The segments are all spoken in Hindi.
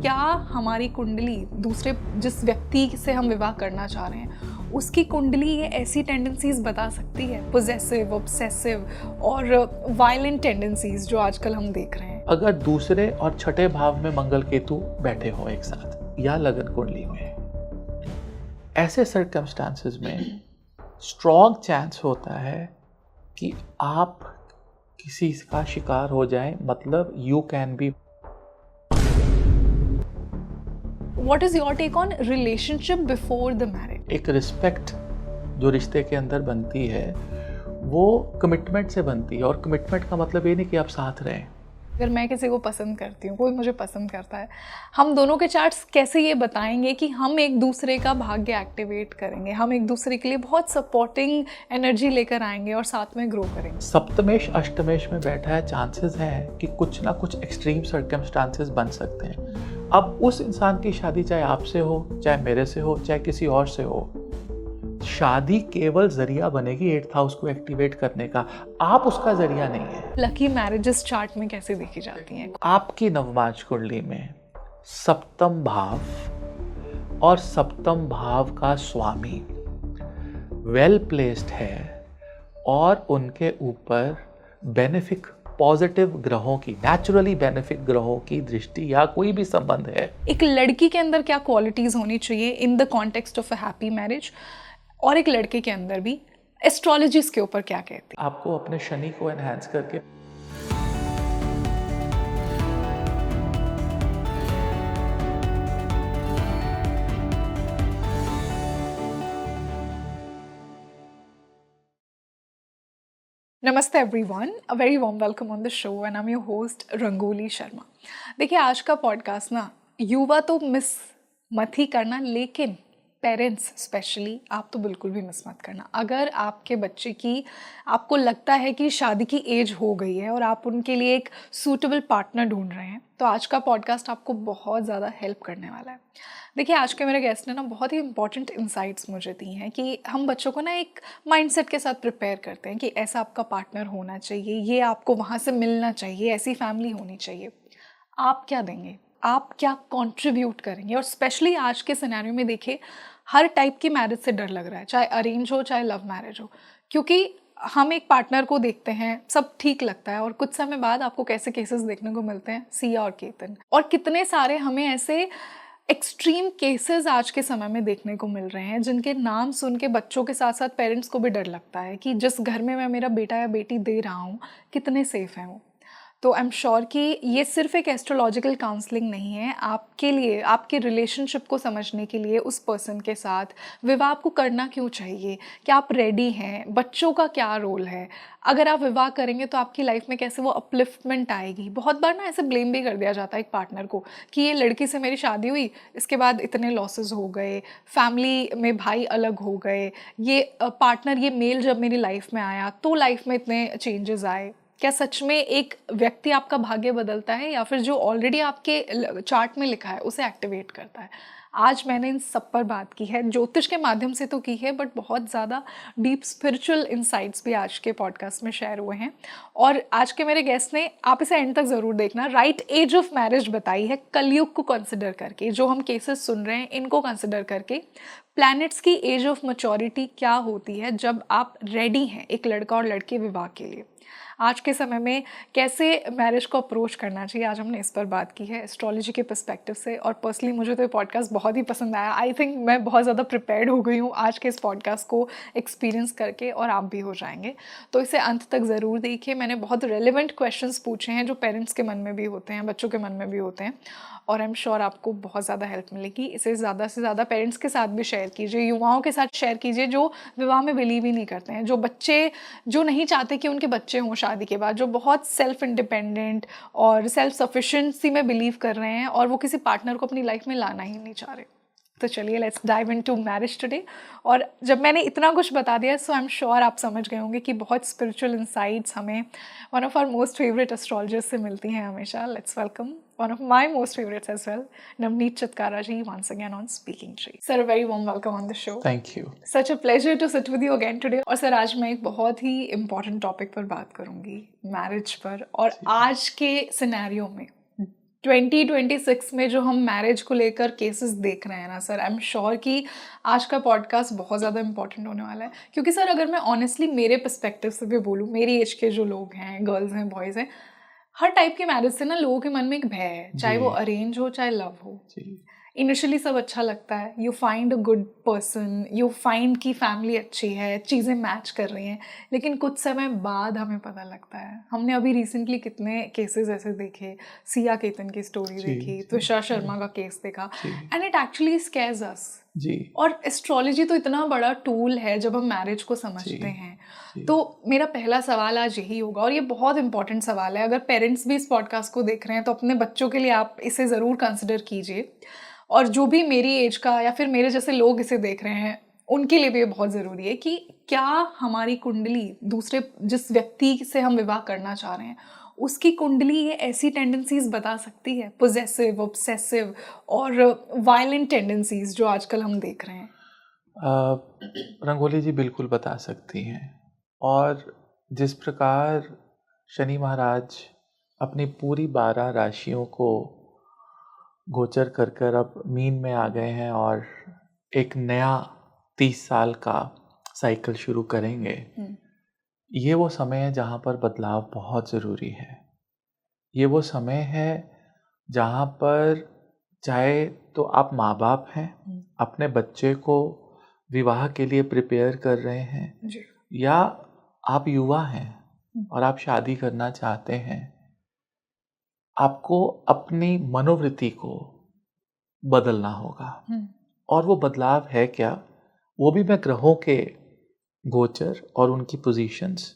क्या हमारी कुंडली दूसरे जिस व्यक्ति से हम विवाह करना चाह रहे हैं उसकी कुंडली ये ऐसी टेंडेंसीज बता सकती है, पोजेसिव, ऑब्सेसिव और वायलेंट टेंडेंसीज जो आजकल हम देख रहे हैं? अगर दूसरे और छठे भाव में मंगल केतु बैठे हो एक साथ या लगन कुंडली में, ऐसे सर्कमस्टांसेस में स्ट्रॉन्ग चांस होता है कि आप किसी का शिकार हो जाए, मतलब you can be. What is your take on relationship before the marriage? एक रिस्पेक्ट जो रिश्ते के अंदर बनती है वो कमिटमेंट से बनती है, और कमिटमेंट का मतलब ये नहीं कि आप साथ रहें। अगर मैं किसी को पसंद करती हूँ, कोई मुझे पसंद करता है, हम दोनों के चार्ट्स कैसे ये बताएंगे कि हम एक दूसरे का भाग्य एक्टिवेट करेंगे, हम एक दूसरे के लिए बहुत सपोर्टिंग एनर्जी लेकर आएंगे और साथ में ग्रो करेंगे? सप्तमेश अष्टमेश में बैठा है, चांसेस हैं कि कुछ ना कुछ एक्सट्रीम सर्कमस्टांसेस बन सकते हैं। अब उस इंसान की शादी चाहे आपसे हो, चाहे मेरे से हो, चाहे किसी और से हो, शादी केवल जरिया बनेगी 8th हाउस को एक्टिवेट करने का, आप उसका जरिया नहीं है। लकी मैरिजेस चार्ट में कैसे देखी जाती हैं? आपकी नवमांश कुंडली में सप्तम भाव और सप्तम भाव का स्वामी वेल प्लेस्ड है और उनके ऊपर बेनिफिक पॉजिटिव ग्रहों की, नेचुरली बेनिफिक ग्रहों की दृष्टि या कोई भी संबंध है। एक लड़की के अंदर क्या क्वालिटीज होनी चाहिए in the context of a happy marriage, और एक लड़के के अंदर भी एस्ट्रोलॉजी इसके ऊपर क्या कहती है? आपको अपने शनि को एनहांस करके नमस्ते everyone, a very warm welcome on the show and I am your host Rangoli Sharma. देखिए, आज का पॉडकास्ट ना युवा तो मिस मत ही करना, लेकिन पेरेंट्स स्पेशली आप तो बिल्कुल भी मिस मत करना। अगर आपके बच्चे की, आपको लगता है कि शादी की एज हो गई है और आप उनके लिए एक सूटेबल पार्टनर ढूंढ रहे हैं, तो आज का पॉडकास्ट आपको बहुत ज़्यादा हेल्प करने वाला है। देखिए, आज के मेरे गेस्ट ने ना बहुत ही इंपॉर्टेंट इंसाइट्स मुझे दी हैं कि हम बच्चों को ना एक माइंडसेट के साथ प्रिपेयर करते हैं कि ऐसा आपका पार्टनर होना चाहिए, ये आपको वहाँ से मिलना चाहिए, ऐसी फैमिली होनी चाहिए। आप क्या देंगे, आप क्या कंट्रीब्यूट करेंगे? और स्पेशली आज के सिनेरियो में देखिए, हर टाइप की मैरिज से डर लग रहा है, चाहे अरेंज हो चाहे लव मैरिज हो, क्योंकि हम एक पार्टनर को देखते हैं, सब ठीक लगता है और कुछ समय बाद आपको कैसे केसेस देखने को मिलते हैं, सिया और केतन, और कितने सारे हमें ऐसे एक्सट्रीम केसेस आज के समय में देखने को मिल रहे हैं जिनके नाम सुन के बच्चों के साथ साथ पेरेंट्स को भी डर लगता है कि जिस घर में मैं मेरा बेटा या बेटी दे रहा हूँ, कितने सेफ हैं वो। तो आई एम श्योर कि ये सिर्फ एक एस्ट्रोलॉजिकल काउंसलिंग नहीं है, आपके लिए, आपके रिलेशनशिप को समझने के लिए उस पर्सन के साथ विवाह आपको करना क्यों चाहिए, क्या आप रेडी हैं, बच्चों का क्या रोल है, अगर आप विवाह करेंगे तो आपकी लाइफ में कैसे वो अपलिफ्टमेंट आएगी। बहुत बार ना ऐसे ब्लेम भी कर दिया जाता है एक पार्टनर को कि ये लड़की से मेरी शादी हुई, इसके बाद इतने लॉसेस हो गए, फैमिली में भाई अलग हो गए, ये पार्टनर, ये मेल जब मेरी लाइफ में आया तो लाइफ में इतने चेंजेस आए। क्या सच में एक व्यक्ति आपका भाग्य बदलता है या फिर जो ऑलरेडी आपके चार्ट में लिखा है उसे एक्टिवेट करता है? आज मैंने इन सब पर बात की है, ज्योतिष के माध्यम से तो की है, बट बहुत ज़्यादा डीप स्पिरिचुअल इंसाइट्स भी आज के पॉडकास्ट में शेयर हुए हैं। और आज के मेरे गेस्ट ने, आप इसे एंड तक ज़रूर देखना, राइट एज ऑफ मैरिज बताई है, कलयुग को कंसिडर करके, जो हम केसेस सुन रहे हैं इनको कंसिडर करके, प्लैनेट्स की एज ऑफ मैच्योरिटी क्या होती है जब आप रेडी हैं एक लड़का और लड़के विवाह के लिए, आज के समय में कैसे मैरिज को अप्रोच करना चाहिए, आज हमने इस पर बात की है एस्ट्रोलॉजी के पर्सपेक्टिव से। और पर्सनली मुझे तो ये पॉडकास्ट बहुत ही पसंद आया। आई थिंक मैं बहुत ज़्यादा प्रिपेयर्ड हो गई हूँ आज के इस पॉडकास्ट को एक्सपीरियंस करके, और आप भी हो जाएंगे। तो इसे अंत तक ज़रूर देखिए। मैंने बहुत रेलिवेंट क्वेश्चंस पूछे हैं जो पेरेंट्स के मन में भी होते हैं, बच्चों के मन में भी होते हैं, और आई एम श्योर आपको बहुत ज़्यादा हेल्प मिलेगी। इसे ज़्यादा से ज़्यादा पेरेंट्स के साथ भी शेयर कीजिए, युवाओं के साथ शेयर कीजिए जो विवाह में बिलीव ही नहीं करते हैं, जो बच्चे, जो नहीं चाहते कि उनके बच्चे हों शादी के बाद, जो बहुत सेल्फ इंडिपेंडेंट और सेल्फ सफिशिएंसी में बिलीव कर रहे हैं और वो किसी पार्टनर को अपनी लाइफ में लाना ही नहीं चाह रहे। तो चलिए, let's dive into marriage today. और जब मैंने इतना कुछ बता दिया, सो आई एम श्योर आप समझ गए होंगे कि बहुत स्पिरिचुअल इंसाइट्स हमें one of our most favourite astrologers से मिलती हैं हमेशा। Let's welcome one of my most favorites as well, Navneet Chatkara ji, once again on Speaking Tree. Sir, a very warm welcome on the show. Thank you. Such a pleasure to sit with you again today. और सर, आज मैं एक बहुत ही important topic पर बात करूंगी, मैरिज पर। और आज के सिनेरियो में 2026 में जो हम मैरिज को लेकर केसेस देख रहे हैं ना सर, आई एम श्योर कि आज का पॉडकास्ट बहुत ज़्यादा इंपॉर्टेंट होने वाला है। क्योंकि सर अगर मैं ऑनेस्टली मेरे पर्सपेक्टिव से भी बोलूँ, मेरी एज के जो लोग हैं, गर्ल्स हैं, बॉयज़ हैं, हर टाइप की मैरिज से ना लोगों के मन में एक भय है, चाहे वो अरेंज हो चाहे लव हो। इनिशियली सब अच्छा लगता है, you find a good person, you find कि फैमिली अच्छी है, चीज़ें मैच कर रही हैं, लेकिन कुछ समय बाद हमें पता लगता है। हमने अभी रिसेंटली कितने केसेस ऐसे देखे, सिया केतन की स्टोरी देखी, त्विषा शर्मा का केस देखा, एंड इट एक्चुअली स्कैर्स अस। और एस्ट्रोलॉजी तो इतना बड़ा टूल है जब हम मैरिज को समझते हैं। तो मेरा पहला सवाल आज यही होगा, और ये बहुत इंपॉर्टेंट सवाल है, अगर पेरेंट्स भी इस पॉडकास्ट को देख रहे हैं तो अपने बच्चों के लिए आप इसे ज़रूर कंसिडर कीजिए, और जो भी मेरी एज का या फिर मेरे जैसे लोग इसे देख रहे हैं उनके लिए भी ये बहुत ज़रूरी है कि क्या हमारी कुंडली, दूसरे जिस व्यक्ति से हम विवाह करना चाह रहे हैं, उसकी कुंडली ये ऐसी टेंडेंसीज बता सकती है, पोजेसिव, ऑब्सेसिव और वायलेंट टेंडेंसीज जो आजकल हम देख रहे हैं। रंगोली जी बिल्कुल बता सकती हैं। और जिस प्रकार शनि महाराज अपनी पूरी 12 राशियों को गोचर कर कर अब मीन में आ गए हैं और एक नया 30 साल का साइकिल शुरू करेंगे, ये वो समय है जहाँ पर बदलाव बहुत ज़रूरी है। ये वो समय है जहाँ पर चाहे तो आप माँ बाप हैं, अपने बच्चे को विवाह के लिए प्रिपेयर कर रहे हैं, या आप युवा हैं और आप शादी करना चाहते हैं, आपको अपनी मनोवृत्ति को बदलना होगा। और वो बदलाव है क्या, वो भी मैं ग्रहों के गोचर और उनकी पोजीशंस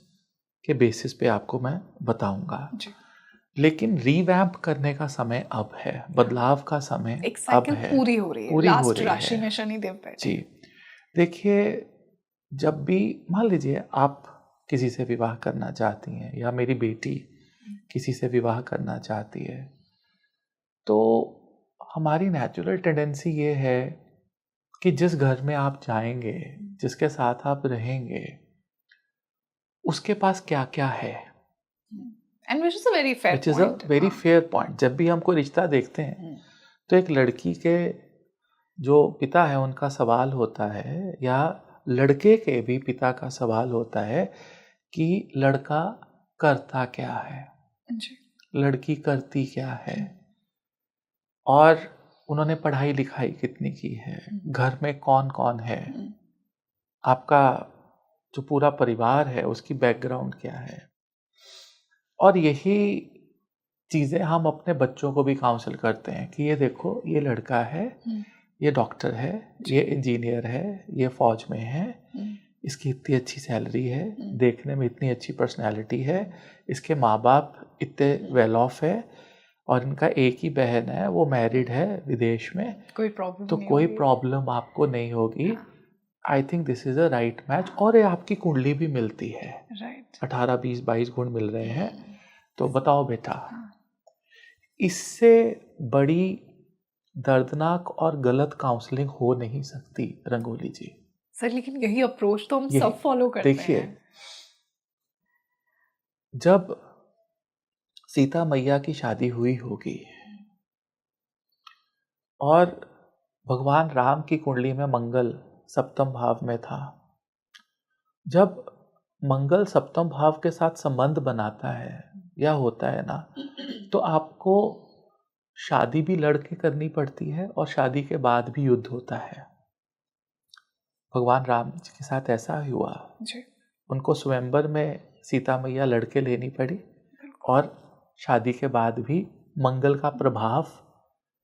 के बेसिस पे आपको मैं बताऊंगा। लेकिन रीवैम्प करने का समय अब है, बदलाव का समय एक अब है, पूरी हो रही है, लास्ट राशि में शनिदेव बैठे। जी देखिए, जब भी मान लीजिए आप किसी से विवाह करना चाहती हैं, या मेरी बेटी किसी से विवाह करना चाहती है, तो हमारी नेचुरल टेंडेंसी ये है कि जिस घर में आप जाएंगे, जिसके साथ आप रहेंगे, उसके पास क्या क्या है। And which is a very fair point. Which is a very fair point. जब भी हम कोई रिश्ता देखते हैं तो एक लड़की के जो पिता है उनका सवाल होता है, या लड़के के भी पिता का सवाल होता है कि लड़का करता क्या है, लड़की करती क्या है, और उन्होंने पढ़ाई लिखाई कितनी की है, घर में कौन कौन है, आपका जो पूरा परिवार है उसकी बैकग्राउंड क्या है। और यही चीज़ें हम अपने बच्चों को भी काउंसिल करते हैं कि ये देखो, ये लड़का है, ये डॉक्टर है, ये इंजीनियर है, ये फौज में है, इसकी इतनी अच्छी सैलरी है, देखने में इतनी अच्छी पर्सनैलिटी है, इसके माँ बाप इतने वेल ऑफ है, और इनका एक ही बहन है, वो मैरिड है विदेश में, कोई प्रॉब्लम तो कोई प्रॉब्लम आपको नहीं होगी। I think this is a right match. और ये आपकी कुंडली भी मिलती है, 18, 20, 22 गुण मिल रहे हैं, तो बताओ बेटा, इससे बड़ी दर्दनाक और गलत काउंसलिंग हो नहीं सकती रंगोली जी। सर लेकिन यही अप्रोच तो हम सब फॉलो करते हैं। देखिए, जब सीता मैया की शादी हुई होगी और भगवान राम की कुंडली में मंगल सप्तम भाव में था, जब मंगल सप्तम भाव के साथ संबंध बनाता है या होता है ना, तो आपको शादी भी लड़के करनी पड़ती है और शादी के बाद भी युद्ध होता है। भगवान राम जी के साथ ऐसा हुआ जी। उनको स्वयंवर में सीता मैया लड़के लेनी पड़ी, और शादी के बाद भी मंगल का प्रभाव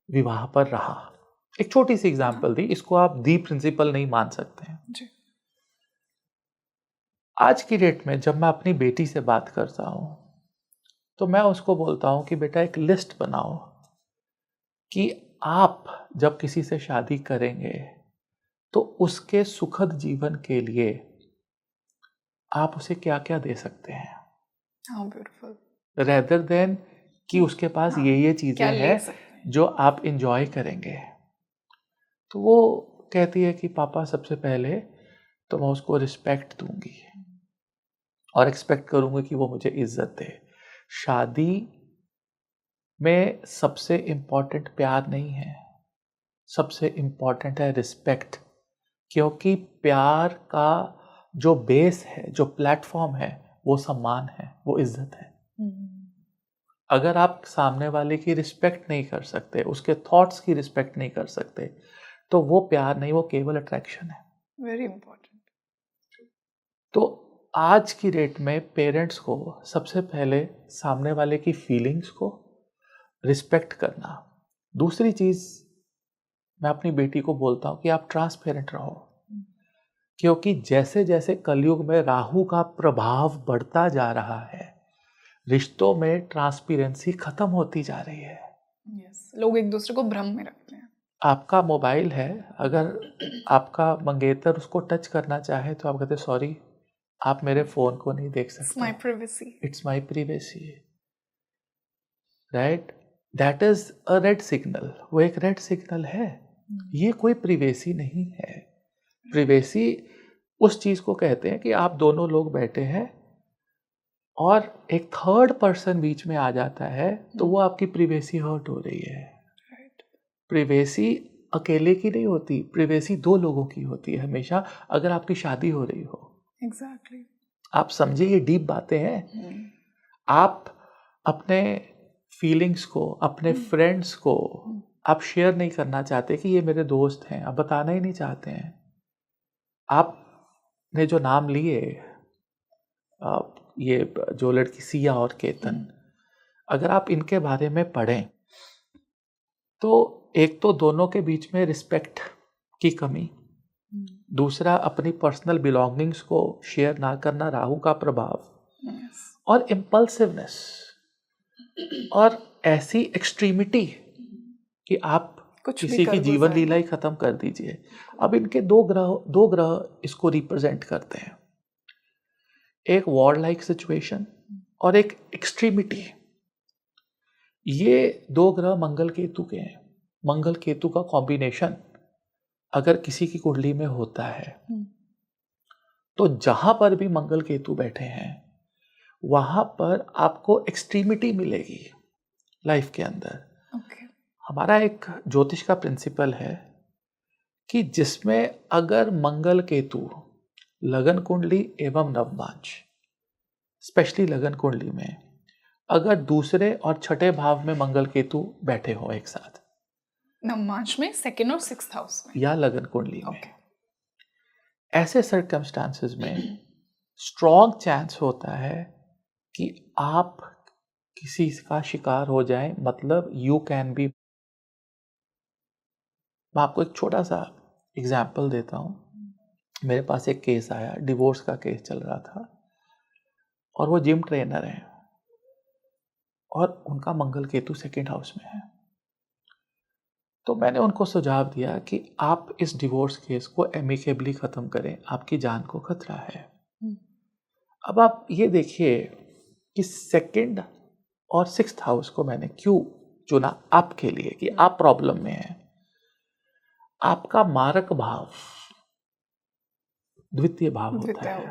विवाह पर रहा। एक छोटी सी एग्जांपल दी, इसको आप दी प्रिंसिपल नहीं मान सकते हैं जी। आज की डेट में जब मैं अपनी बेटी से बात करता हूं तो मैं उसको बोलता हूं कि बेटा एक लिस्ट बनाओ कि आप जब किसी से शादी करेंगे तो उसके सुखद जीवन के लिए आप उसे क्या क्या दे सकते हैं। How beautiful. रेदर देन कि उसके पास ये चीजें हैं जो आप इंजॉय करेंगे। तो वो कहती है कि पापा सबसे पहले तो मैं उसको रिस्पेक्ट दूंगी और एक्सपेक्ट करूंगी कि वो मुझे इज्जत दे। शादी में सबसे इम्पॉर्टेंट प्यार नहीं है, सबसे इम्पॉर्टेंट है रिस्पेक्ट। क्योंकि प्यार का जो बेस है, जो प्लेटफॉर्म है, वो सम्मान है, वो इज्जत है। अगर आप सामने वाले की रिस्पेक्ट नहीं कर सकते, उसके थॉट्स की रिस्पेक्ट नहीं कर सकते, तो वो प्यार नहीं, वो केवल अट्रैक्शन है। Very important. तो आज की डेट में पेरेंट्स को सबसे पहले सामने वाले की फीलिंग्स को रिस्पेक्ट करना। दूसरी चीज मैं अपनी बेटी को बोलता हूं कि आप ट्रांसपेरेंट रहो, क्योंकि जैसे जैसे कलयुग में राहु का प्रभाव बढ़ता जा रहा है, रिश्तों में ट्रांसपेरेंसी खत्म होती जा रही है। यस, लोग एक दूसरे को भ्रम में रखते हैं। आपका मोबाइल है, अगर आपका मंगेतर उसको टच करना चाहे तो आप कहते सॉरी, आप मेरे फोन को नहीं देख सकते, it's my privacy, it's my privacy, right? That is a red signal, वो एक रेड सिग्नल है। ये कोई प्राइवेसी नहीं है। प्राइवेसी उस चीज को कहते हैं कि आप दोनों लोग बैठे हैं और एक थर्ड पर्सन बीच में आ जाता है, तो वो आपकी प्राइवेसी हर्ट हो रही है। प्राइवेसी अकेले की नहीं होती, प्राइवेसी दो लोगों की होती है हमेशा, अगर आपकी शादी हो रही हो। एग्जैक्टली। आप समझिए, ये डीप बातें हैं। आप अपने फीलिंग्स को, अपने फ्रेंड्स को आप शेयर नहीं करना चाहते कि ये मेरे दोस्त हैं, आप बताना ही नहीं चाहते हैं। आपने जो नाम लिए, ये जो लड़की सिया और केतन, अगर आप इनके बारे में पढ़ें तो एक तो दोनों के बीच में रिस्पेक्ट की कमी, दूसरा अपनी पर्सनल बिलोंगिंग्स को शेयर ना करना, राहु का प्रभाव, और इम्पल्सिवनेस, और ऐसी एक्सट्रीमिटी कि आप किसी की जीवन लीला ही खत्म कर दीजिए। अब इनके दो ग्रह इसको रिप्रेजेंट करते हैं, एक वॉर लाइक सिचुएशन और एक एक्सट्रीमिटी। ये दो ग्रह मंगल केतु के हैं। मंगल केतु का कॉम्बिनेशन अगर किसी की कुंडली में होता है तो जहां पर भी मंगल केतु बैठे हैं वहां पर आपको एक्सट्रीमिटी मिलेगी लाइफ के अंदर। हमारा एक ज्योतिष का प्रिंसिपल है कि जिसमें अगर मंगल केतु लगन कुंडली एवं नवमांश, स्पेशली लगन कुंडली में अगर दूसरे और छठे भाव में मंगल केतु बैठे हो एक साथ, नवमांश में सेकंड और सिक्स्थ हाउस में या लगन कुंडली में, ऐसे सर्कमस्टांसेस में स्ट्रॉन्ग चांस होता है कि आप किसी का शिकार हो जाएं। मतलब यू कैन बी। मैं आपको एक छोटा सा एग्जाम्पल देता हूं। मेरे पास एक केस आया, डिवोर्स का केस चल रहा था, और वो जिम ट्रेनर हैं और उनका मंगल केतु सेकंड हाउस में है। तो मैंने उनको सुझाव दिया कि आप इस डिवोर्स केस को एमिकेबली खत्म करें, आपकी जान को खतरा है। अब आप ये देखिए कि सेकंड और सिक्स्थ हाउस को मैंने क्यों चुना आपके लिए, कि आप प्रॉब्लम में हैं। आपका मारक भाव द्वितीय भाव होता है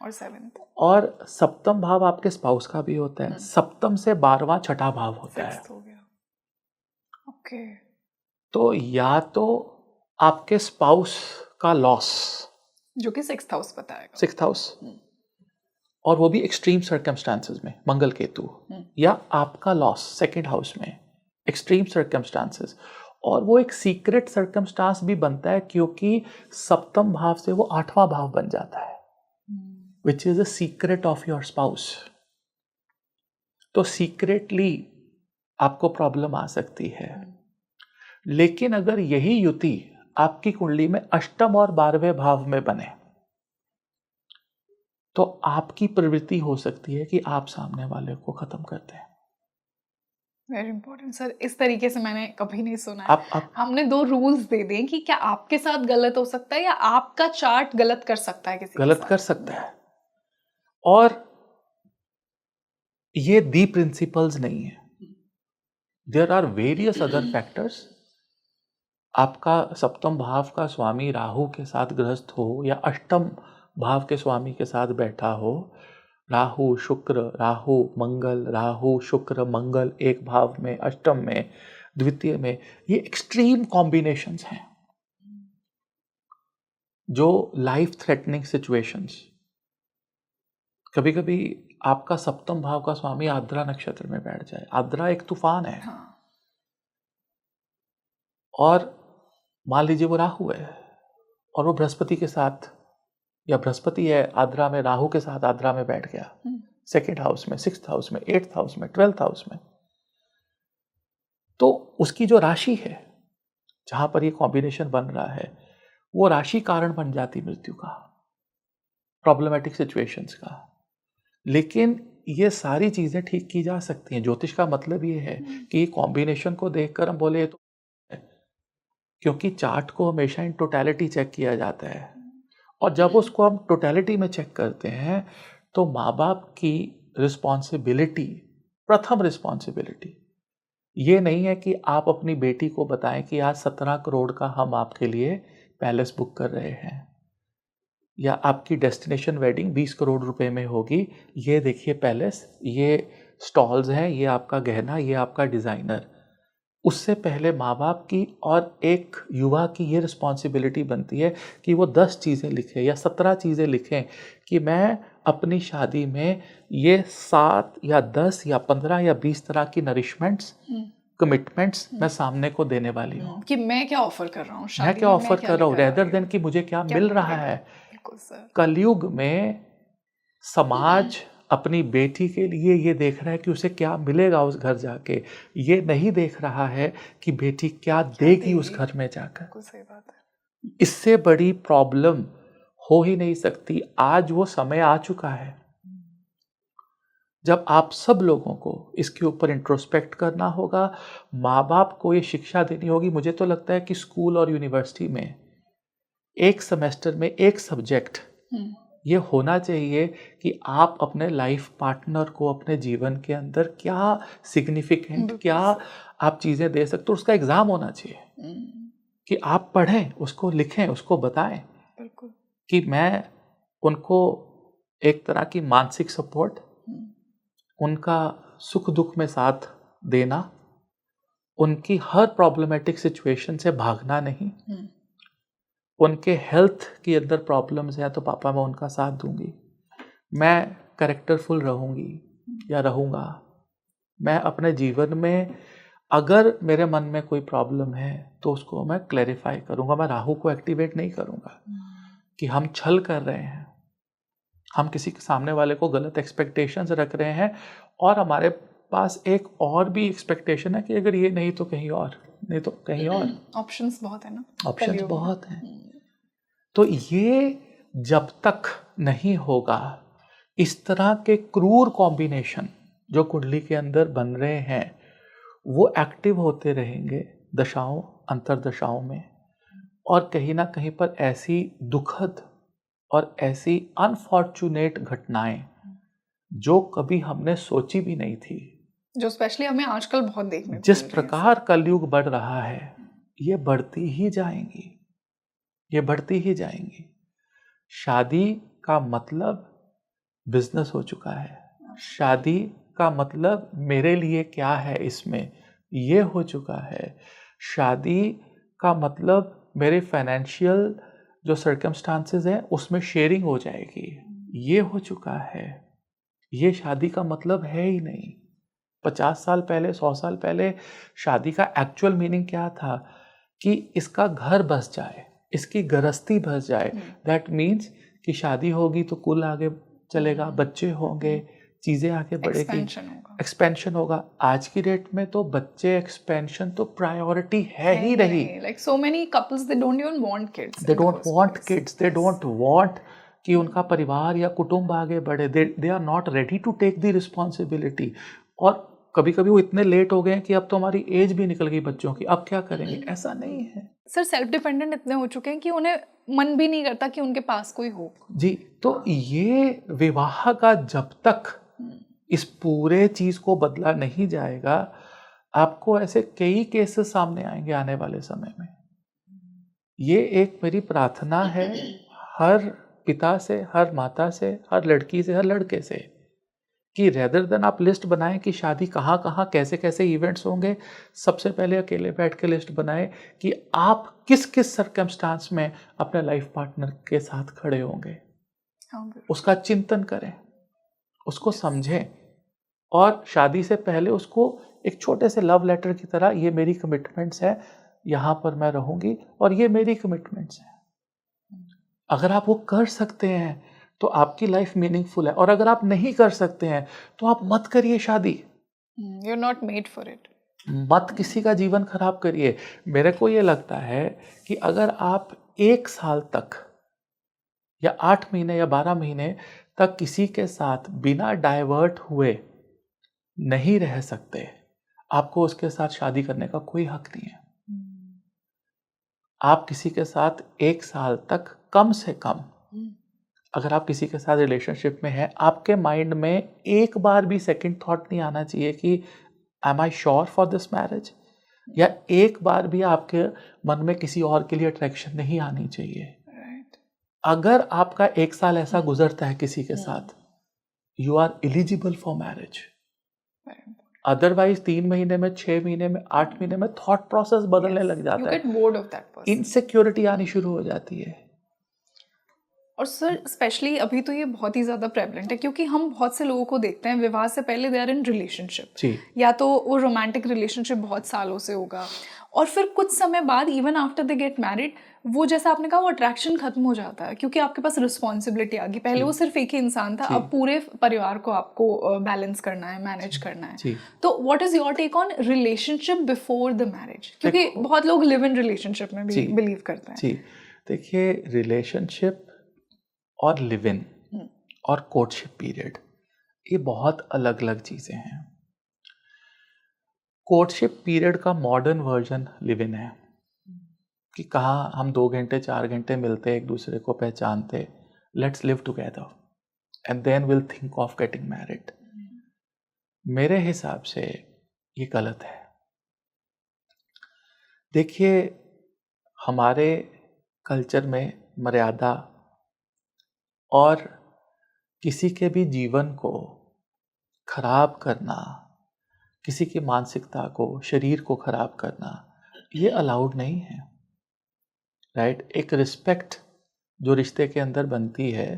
और सेवेंथ, और सप्तम भाव आपके स्पाउस का भी होता है। सप्तम से 12वां छठा भाव होता है। हो गया। ओके। तो या तो आपके स्पाउस का लॉस, जो कि सिक्स्थ हाउस बताएगा, सिक्स्थ हाउस, और वो भी एक्सट्रीम सर्कमस्टांसेस में मंगल केतु, या आपका लॉस सेकंड हाउस में एक्सट्रीम सर्कमस्टांसेस, और वो एक सीक्रेट सर्कमस्टांस भी बनता है क्योंकि सप्तम भाव से वो 8वां भाव बन जाता है, which is a secret of your spouse. तो सीक्रेटली आपको प्रॉब्लम आ सकती है। लेकिन अगर यही युति आपकी कुंडली में अष्टम और 12वें भाव में बने तो आपकी प्रवृत्ति हो सकती है कि आप सामने वाले को खत्म करते हैं। वेरी इंपॉर्टेंट सर, इस तरीके से मैंने कभी नहीं सुना है। हमने 2 रूल्स दे दें कि क्या आपके साथ गलत हो सकता है या आपका चार्ट गलत कर सकता है, किसी गलत कर सकता है। और ये दी प्रिंसिपल्स नहीं है, there are various other factors. आपका सप्तम भाव का स्वामी राहु के साथ ग्रस्त हो या अष्टम भाव के स्वामी के साथ बैठा हो, राहु शुक्र, राहु मंगल, राहु शुक्र मंगल एक भाव में, अष्टम में, द्वितीय में, ये एक्सट्रीम कॉम्बिनेशंस हैं जो लाइफ थ्रेटनिंग सिचुएशंस। कभी कभी आपका सप्तम भाव का स्वामी आर्द्रा नक्षत्र में बैठ जाए। आर्द्रा एक तूफान है। हाँ। और मान लीजिए वो राहु है और वो बृहस्पति के साथ, या बृहस्पति है आर्द्रा में, राहु के साथ आर्द्रा में बैठ गया, सेकेंड हाउस में, सिक्स्थ हाउस में, एट्थ हाउस में, 12th हाउस में, तो उसकी जो राशि है जहां पर ये कॉम्बिनेशन बन रहा है, वो राशि कारण बन जाती मृत्यु का, प्रॉब्लमेटिक सिचुएशंस का। लेकिन ये सारी चीजें ठीक की जा सकती हैं। ज्योतिष का मतलब ये है कि कॉम्बिनेशन को देखकर हम बोले तो, क्योंकि चार्ट को हमेशा इन टोटलिटी चेक किया जाता है, और जब उसको हम टोटलिटी में चेक करते हैं तो माँ बाप की रिस्पॉन्सिबिलिटी, प्रथम रिस्पॉन्सिबिलिटी ये नहीं है कि आप अपनी बेटी को बताएं कि आज 17 करोड़ का हम आपके लिए पैलेस बुक कर रहे हैं, या आपकी डेस्टिनेशन वेडिंग 20 करोड़ रुपए में होगी, ये देखिए पैलेस, ये स्टॉल्स हैं, ये आपका गहना, ये आपका डिज़ाइनर। उससे पहले माँ बाप की और एक युवा की ये रिस्पॉन्सिबिलिटी बनती है कि वो 10 चीज़ें लिखें या 17 चीज़ें लिखें कि मैं अपनी शादी में ये 7 या 10 या 15 या 20 तरह की नरिशमेंट्स, कमिटमेंट्स मैं सामने को देने वाली हूँ, कि मैं क्या ऑफर कर रहा हूँ, मैं क्या ऑफर कर रहा हूँ, रेदर देन कि मुझे क्या मिल रहा है। बिल्कुल सर। कलयुग में समाज अपनी बेटी के लिए ये देख रहा है कि उसे क्या मिलेगा उस घर जाके, ये नहीं देख रहा है कि बेटी क्या देगी उस घर में जाकर। सही बात है। इससे बड़ी प्रॉब्लम हो ही नहीं सकती। आज वो समय आ चुका है जब आप सब लोगों को इसके ऊपर इंट्रोस्पेक्ट करना होगा, माँ बाप को ये शिक्षा देनी होगी। मुझे तो लगता है कि स्कूल और यूनिवर्सिटी में एक सेमेस्टर में एक सब्जेक्ट ये होना चाहिए कि आप अपने लाइफ पार्टनर को अपने जीवन के अंदर क्या सिग्निफिकेंट, क्या आप चीज़ें दे सकते हो, उसका एग्ज़ाम होना चाहिए कि आप पढ़ें, उसको लिखें, उसको बताएं कि मैं उनको एक तरह की मानसिक सपोर्ट, उनका सुख दुख में साथ देना, उनकी हर प्रॉब्लमेटिक सिचुएशन से भागना नहीं, उनके हेल्थ की अंदर प्रॉब्लम्स हैं तो पापा मैं उनका साथ दूंगी, मैं कैरेक्टरफुल रहूंगी या रहूंगा, मैं अपने जीवन में अगर मेरे मन में कोई प्रॉब्लम है तो उसको मैं क्लैरिफाई करूंगा। मैं राहु को एक्टिवेट नहीं करूंगा कि हम छल कर रहे हैं, हम किसी के सामने वाले को गलत एक्सपेक्टेशंस रख रहे हैं और हमारे पास एक और भी एक्सपेक्टेशन है कि अगर ये नहीं तो कहीं और, नहीं तो कहीं और। ऑप्शंस बहुत है ना, ऑप्शंस बहुत हैं। तो ये जब तक नहीं होगा, इस तरह के क्रूर कॉम्बिनेशन जो कुंडली के अंदर बन रहे हैं वो एक्टिव होते रहेंगे दशाओं अंतरदशाओं में, और कहीं ना कहीं पर ऐसी दुखद और ऐसी अनफॉर्चुनेट घटनाएं जो कभी हमने सोची भी नहीं थी, जो स्पेशली हमें आजकल बहुत देखने को जिस मिल रही है। प्रकार कलयुग बढ़ रहा है, ये बढ़ती ही जाएंगी, ये बढ़ती ही जाएंगी। शादी का मतलब बिजनेस हो चुका है, शादी का मतलब मेरे लिए क्या है इसमें, ये हो चुका है। शादी का मतलब मेरे फाइनेंशियल जो सर्कमस्टांसेस हैं उसमें शेयरिंग हो जाएगी, ये हो चुका है। ये शादी का मतलब है ही नहीं। 50 साल पहले, 100 साल पहले शादी का एक्चुअल मीनिंग क्या था कि इसका घर बस जाए, इसकी गृहस्थी बस जाए। दैट मीन्स कि शादी होगी तो कुल आगे चलेगा, बच्चे होंगे, चीज़ें आगे बढ़ेगी, एक्सपेंशन होगा। आज की डेट में तो बच्चे एक्सपेंशन तो प्रायोरिटी है ही नहीं। Like so many couples, they don't even want kids. They don't want kids. They don't want कि उनका परिवार या कुटुंब आगे बढ़े। They are not ready to take the responsibility. और कभी कभी वो इतने लेट हो गए हैं कि अब तो हमारी एज भी निकल गई बच्चों की, अब क्या करेंगे। ऐसा नहीं है सर, सेल्फ डिपेंडेंट इतने हो चुके हैं कि उन्हें मन भी नहीं करता कि उनके पास कोई हो। जी, तो ये विवाह का जब तक इस पूरे चीज को बदला नहीं जाएगा, आपको ऐसे कई केसेस सामने आएंगे आने वाले समय में। ये एक मेरी प्रार्थना है हर पिता से, हर माता से, हर लड़की से, हर लड़के से कि रेदर देन आप लिस्ट बनाएं कि शादी कहाँ कहाँ कैसे कैसे इवेंट्स होंगे, सबसे पहले अकेले बैठ के लिस्ट बनाएं कि आप किस किस सर्कमस्टांस में अपने लाइफ पार्टनर के साथ खड़े होंगे। उसका चिंतन करें, उसको समझें, और शादी से पहले उसको एक छोटे से लव लेटर की तरह, ये मेरी कमिटमेंट्स है, यहाँ पर मैं रहूंगी और ये मेरी कमिटमेंट्स हैं। अगर आप वो कर सकते हैं तो आपकी लाइफ मीनिंगफुल है, और अगर आप नहीं कर सकते हैं तो आप मत करिए शादी। You are not made for it. मत किसी का जीवन खराब करिए। मेरे को ये लगता है कि अगर आप 1 साल तक या 8 महीने या 12 महीने तक किसी के साथ बिना डाइवर्ट हुए नहीं रह सकते, आपको उसके साथ शादी करने का कोई हक नहीं है। आप किसी के साथ 1 साल तक कम से कम, अगर आप किसी के साथ रिलेशनशिप में हैं, आपके माइंड में एक बार भी सेकंड थॉट नहीं आना चाहिए कि am I sure for this marriage, या एक बार भी आपके मन में किसी और के लिए अट्रैक्शन नहीं आनी चाहिए। अगर आपका 1 साल ऐसा गुजरता है किसी के साथ, you are eligible for marriage. Otherwise 3 महीने में, 6 महीने में, 8 महीने में थॉट प्रोसेस बदलने लग जाता है, इनसिक्योरिटी आनी शुरू हो जाती है। और सर स्पेशली अभी तो ये बहुत ही ज़्यादा प्रेवलेंट है, क्योंकि हम बहुत से लोगों को देखते हैं विवाह से पहले दे आर इन रिलेशनशिप, या तो वो रोमांटिक रिलेशनशिप बहुत सालों से होगा, और फिर कुछ समय बाद even after they get married, वो जैसा आपने कहा वो अट्रैक्शन खत्म हो जाता है, क्योंकि आपके पास रिस्पॉन्सिबिलिटी आ गई। पहले वो सिर्फ एक ही इंसान था, अब पूरे परिवार को आपको बैलेंस करना है, मैनेज करना है। तो what is your take on relationship before the marriage, क्योंकि बहुत लोग लिव इन रिलेशनशिप में भी बिलीव करते हैं। जी देखिए, रिलेशनशिप और लिव इन और कोर्टशिप पीरियड, ये बहुत अलग अलग चीजें हैं। कोर्टशिप पीरियड का मॉडर्न वर्जन लिव इन है, कि कहाँ हम 2 घंटे 4 घंटे मिलते, एक दूसरे को पहचानते, let's live together and then will think of getting married. मेरे हिसाब से ये गलत है। देखिए, हमारे कल्चर में मर्यादा और किसी के भी जीवन को खराब करना, किसी की मानसिकता को, शरीर को खराब करना, ये अलाउड नहीं है, राइट। एक रिस्पेक्ट जो रिश्ते के अंदर बनती है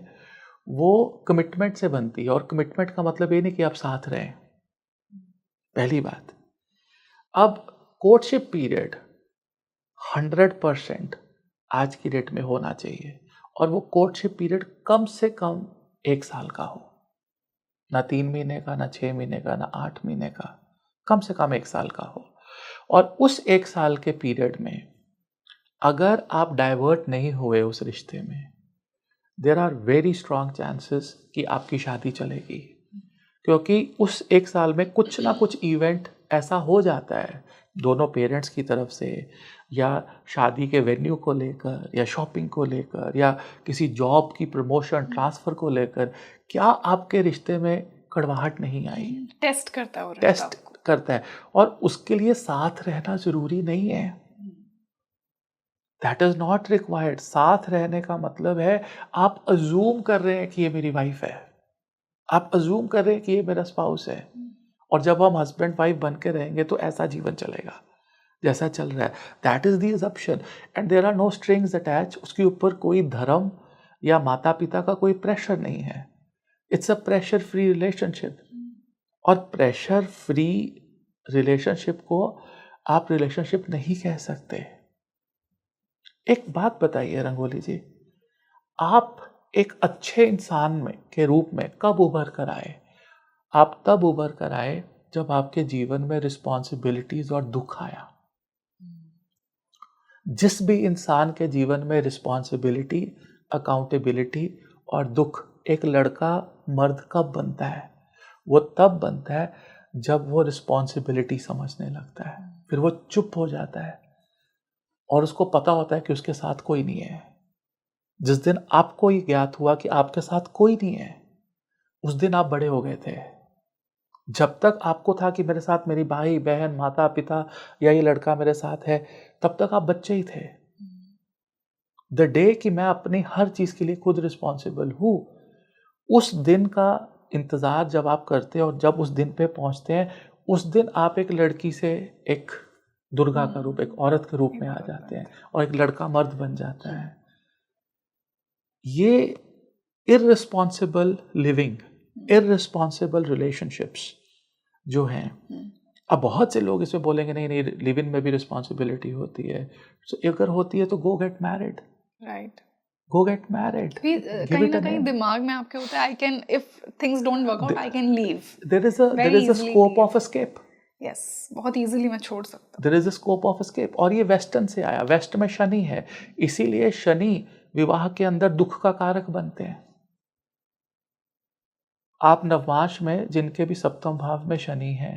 वो कमिटमेंट से बनती है, और कमिटमेंट का मतलब ये नहीं कि आप साथ रहें, पहली बात। अब कोर्टशिप पीरियड 100% आज की डेट में होना चाहिए, और वो कोर्टशिप पीरियड कम से कम 1 साल का हो, ना 3 महीने का, ना 6 महीने का, ना 8 महीने का, कम से कम 1 साल का हो। और उस 1 साल के पीरियड में अगर आप डाइवर्ट नहीं हुए उस रिश्ते में, there are very strong chances कि आपकी शादी चलेगी, क्योंकि उस 1 साल में कुछ ना कुछ इवेंट ऐसा हो जाता है दोनों पेरेंट्स की तरफ से, या शादी के वेन्यू को लेकर, या शॉपिंग को लेकर, या किसी जॉब की प्रमोशन ट्रांसफर को लेकर, क्या आपके रिश्ते में कड़वाहट नहीं आई? टेस्ट करता है, टेस्ट करता है, और उसके लिए साथ रहना जरूरी नहीं है। That is not required. साथ रहने का मतलब है आप अज्यूम कर रहे हैं कि ये मेरी वाइफ है, आप अज्यूम कर रहे हैं कि ये मेरा स्पाउस है, और जब हम हस्बैंड वाइफ बन के रहेंगे तो ऐसा जीवन चलेगा जैसा चल रहा है। That is the assumption, and there are no strings attach. उसके ऊपर कोई धर्म या माता पिता का कोई प्रेशर नहीं है। It's a pressure free relationship, और प्रेशर फ्री रिलेशनशिप को आप रिलेशनशिप नहीं कह सकते। एक बात बताइए रंगोली जी, आप एक अच्छे इंसान में के रूप में कब उभर कर आए? आप तब उभर कर आए जब आपके जीवन में रिस्पॉन्सिबिलिटीज और दुख आया। जिस भी इंसान के जीवन में रिस्पॉन्सिबिलिटी, अकाउंटेबिलिटी और दुख, एक लड़का मर्द कब बनता है? वो तब बनता है जब वो रिस्पॉन्सिबिलिटी समझने लगता है, फिर वो चुप हो जाता है और उसको पता होता है कि उसके साथ कोई नहीं है। जिस दिन आपको ये ज्ञात हुआ कि आपके साथ कोई नहीं है, उस दिन आप बड़े हो गए थे। जब तक आपको था कि मेरे साथ मेरी भाई बहन, माता पिता या ये लड़का मेरे साथ है, तब तक आप बच्चे ही थे। द डे कि मैं अपनी हर चीज के लिए खुद रिस्पॉन्सिबल हूं, उस दिन का इंतज़ार जब आप करते हैं और जब उस दिन पे पहुंचते हैं, उस दिन आप एक लड़की से एक दुर्गा का रूप, एक औरत के रूप में आ जाते हैं और एक लड़का मर्द बन जाता है। ये इररिस्पॉन्सिबल लिविंग, इररिस्पॉन्सिबल रिलेशनशिप्स जो हैं, अब बहुत से लोग इसमें बोलेंगे नहीं नहीं, लिव इन में भी रिस्पॉन्सिबिलिटी होती है। So, अगर होती है तो go get married, right. Go get married. कहीं ना कहीं दिमाग में आपके होता है I can, if things don't work out I can leave, there is a scope of escape. Yes, बहुत इजीली मैं छोड़ सकता हूँ। There is a scope of escape. और ये वेस्टर्न से आया, वेस्ट में शनि है, इसीलिए शनि विवाह के अंदर दुख का कारक बनते हैं। आप नवमांश में जिनके भी सप्तम भाव में शनि है,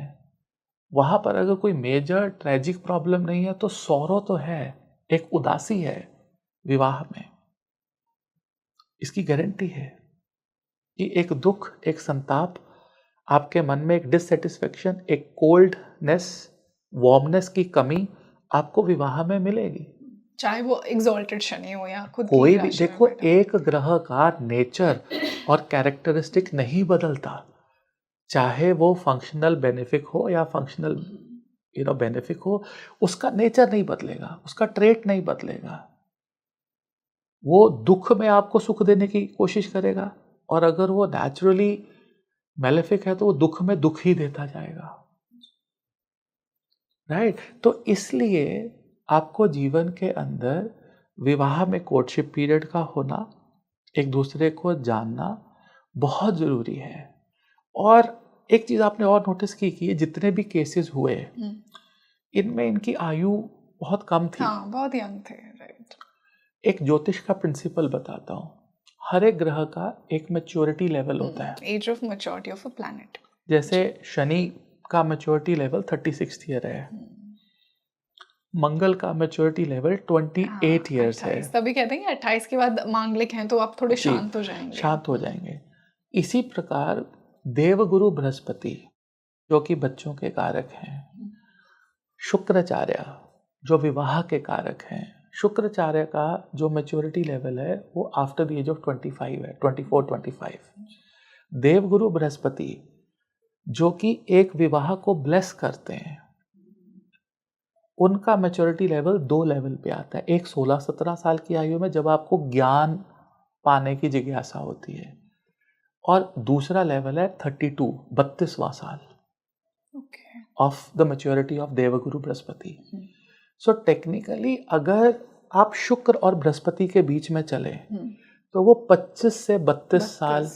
वहां पर अगर कोई मेजर ट्रेजिक प्रॉब्लम नहीं है तो सौरो तो है, एक उदासी है विवाह में। इसकी गारंटी है कि एक दुख, एक संताप, आपके मन में एक डिससेटिस्फेक्शन, एक कोल्डनेस, वार्मनेस की कमी आपको विवाह में मिलेगी, चाहे वो एग्जॉल्टेड शनि हो या खुद कोई भी। देखो, एक ग्रह का नेचर और कैरेक्टरिस्टिक नहीं बदलता, चाहे वो फंक्शनल बेनिफिक हो या फंक्शनल बेनिफिक हो, उसका नेचर नहीं बदलेगा, उसका ट्रेट नहीं बदलेगा। वो दुख में आपको सुख देने की कोशिश करेगा, और अगर वो नेचुरली मैलेफिक है तो वो दुख में दुख ही देता जाएगा, राइट। तो इसलिए आपको जीवन के अंदर विवाह में कोर्टशिप पीरियड का होना, एक दूसरे को जानना बहुत जरूरी है। और एक चीज आपने और नोटिस की कि जितने भी केसेस हुए इनमें इनकी आयु बहुत कम थी, हाँ, बहुत यंग थे, राइट। एक ज्योतिष का प्रिंसिपल बताता हूँ, हर एक ग्रह का एक मैच्योरिटी लेवल होता है, age of maturity of a planet. जैसे शनि का मैच्योरिटी लेवल 36 ईयर है, मंगल का मैच्योरिटी लेवल 28 ईयर्स है। तभी कहते हैं 28 के बाद मांगलिक हैं तो आप थोड़े शांत हो जाएंगे, शांत हो जाएंगे। इसी प्रकार देवगुरु बृहस्पति जो कि बच्चों के कारक हैं, शुक्राचार्य जो विवाह के कारक हैं, शुक्राचार्य का जो मैच्योरिटी लेवल है वो आफ्टर द एज ऑफ 25 है, 24-25। देवगुरु बृहस्पति जो कि एक विवाह को ब्लेस करते हैं, उनका मैच्योरिटी लेवल 2 लेवल पे आता है। एक 16-17 साल की आयु में जब आपको ज्ञान पाने की जिज्ञासा होती है, और दूसरा लेवल है 32वां साल of the maturity of Devguru Brihaspati. So technically अगर आप शुक्र और बृहस्पति के बीच में चले तो वो 25 से 32 साल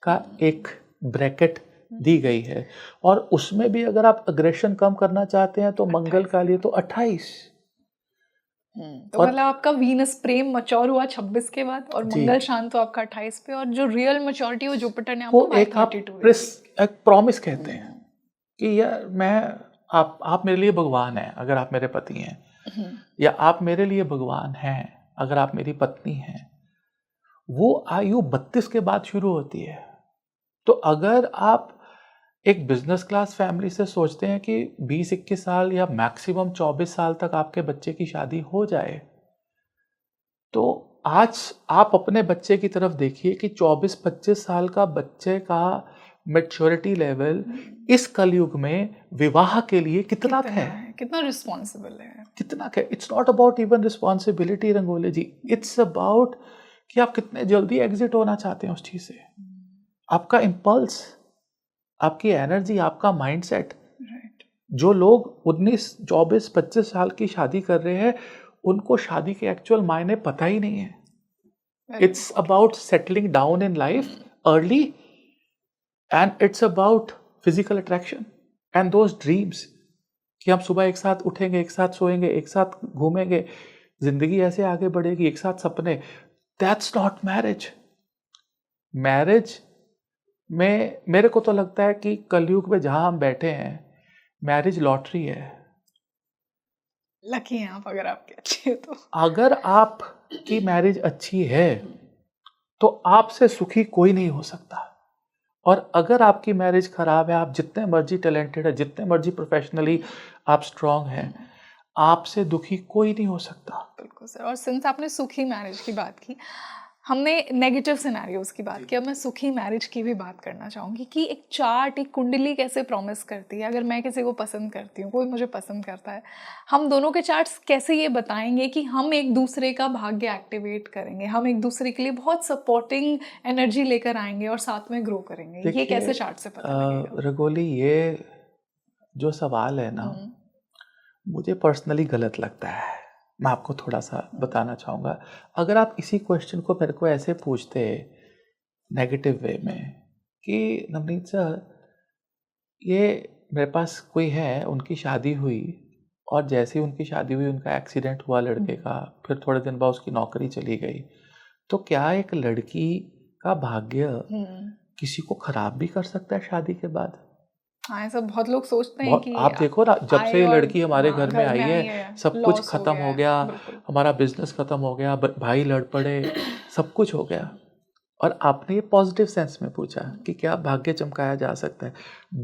का एक ब्रैकेट दी गई है। और उसमें भी अगर आप अग्रेशन कम करना चाहते हैं तो मंगल का लिए तो 28। तो मतलब आपका वीनस प्रेम मच्योर हुआ 26 के बाद, और मंगल शांत तो आपका 28 पे, और जो रियल मैच्योरिटी वो जुपिटर ने आपको एक आप एक प्रॉमिस कहते हैं कि यार आप मेरे लिए भगवान हैं अगर आप मेरे पति हैं, या आप मेरे लिए भगवान हैं अगर आप मेरी पत्नी हैं। वो आयु 32 के बाद शुरू होती है। तो अगर आप एक बिजनेस क्लास फैमिली से सोचते हैं कि 20-21 साल या मैक्सिमम 24 साल तक आपके बच्चे की शादी हो जाए, तो आज आप अपने बच्चे की तरफ देखिए कि 24-25 साल का बच्चे का मैच्योरिटी लेवल इस कलयुग में विवाह के लिए कितना है, कितना रिस्पॉन्सिबल है, कितना है। It's not about even responsibility Rangoli ji, it's about कि आप कितने जल्दी एग्जिट होना चाहते हैं उस चीज से। आपका इम्पल्स, आपकी एनर्जी, आपका माइंडसेट। जो लोग 19, 24, 25 साल की शादी कर रहे हैं उनको शादी के एक्चुअल मायने पता ही नहीं है। It's about settling down in life early, and it's about physical attraction and those dreams कि हम सुबह एक साथ उठेंगे, एक साथ सोएंगे, एक साथ घूमेंगे, जिंदगी ऐसे आगे बढ़ेगी, एक साथ सपने। That's not marriage. मैरिज में मेरे को तो लगता है कि कलयुग में जहां हम बैठे हैं, मैरिज लॉटरी है। लकी हैं आप अगर आपकी अच्छी है तो। अगर आपकी मैरिज अच्छी है तो आपसे सुखी कोई नहीं हो सकता, और अगर आपकी मैरिज खराब है, आप जितने मर्जी टैलेंटेड है, जितने मर्जी प्रोफेशनली आप स्ट्रांग हैं, आपसे दुखी कोई नहीं हो सकता। बिल्कुल सर। और सिंस आपने सुखी मैरिज की बात की, हमने नेगेटिव सिनेरियोज की बात की, अब मैं सुखी मैरिज की भी बात करना चाहूँगी कि एक चार्ट, एक कुंडली कैसे प्रॉमिस करती है। अगर मैं किसी को पसंद करती हूँ, कोई मुझे पसंद करता है, हम दोनों के चार्ट्स कैसे ये बताएंगे कि हम एक दूसरे का भाग्य एक्टिवेट करेंगे, हम एक दूसरे के लिए बहुत सपोर्टिंग एनर्जी लेकर आएंगे और साथ में ग्रो करेंगे। ये कैसे चार्ट से पता लगेगा? रंगोली, ये जो सवाल है ना, मुझे पर्सनली गलत लगता है। मैं आपको थोड़ा सा बताना चाहूँगा। अगर आप इसी क्वेश्चन को मेरे को ऐसे पूछते नेगेटिव वे में कि नवनीत सर, ये मेरे पास कोई है, उनकी शादी हुई और जैसे ही उनकी शादी हुई उनका एक्सीडेंट हुआ लड़के का, फिर थोड़े दिन बाद उसकी नौकरी चली गई, तो क्या एक लड़की का भाग्य किसी को खराब भी कर सकता है शादी के बाद? हाँ, ऐसा बहुत लोग सोचते हैं कि आप देखो ना, जब से ये लड़की हमारे घर में आई है, सब कुछ लॉस खत्म हो गया, हमारा बिजनेस खत्म हो गया, भाई लड़ पड़े, सब कुछ हो गया। और आपने ये पॉजिटिव सेंस में पूछा कि क्या भाग्य चमकाया जा सकता है।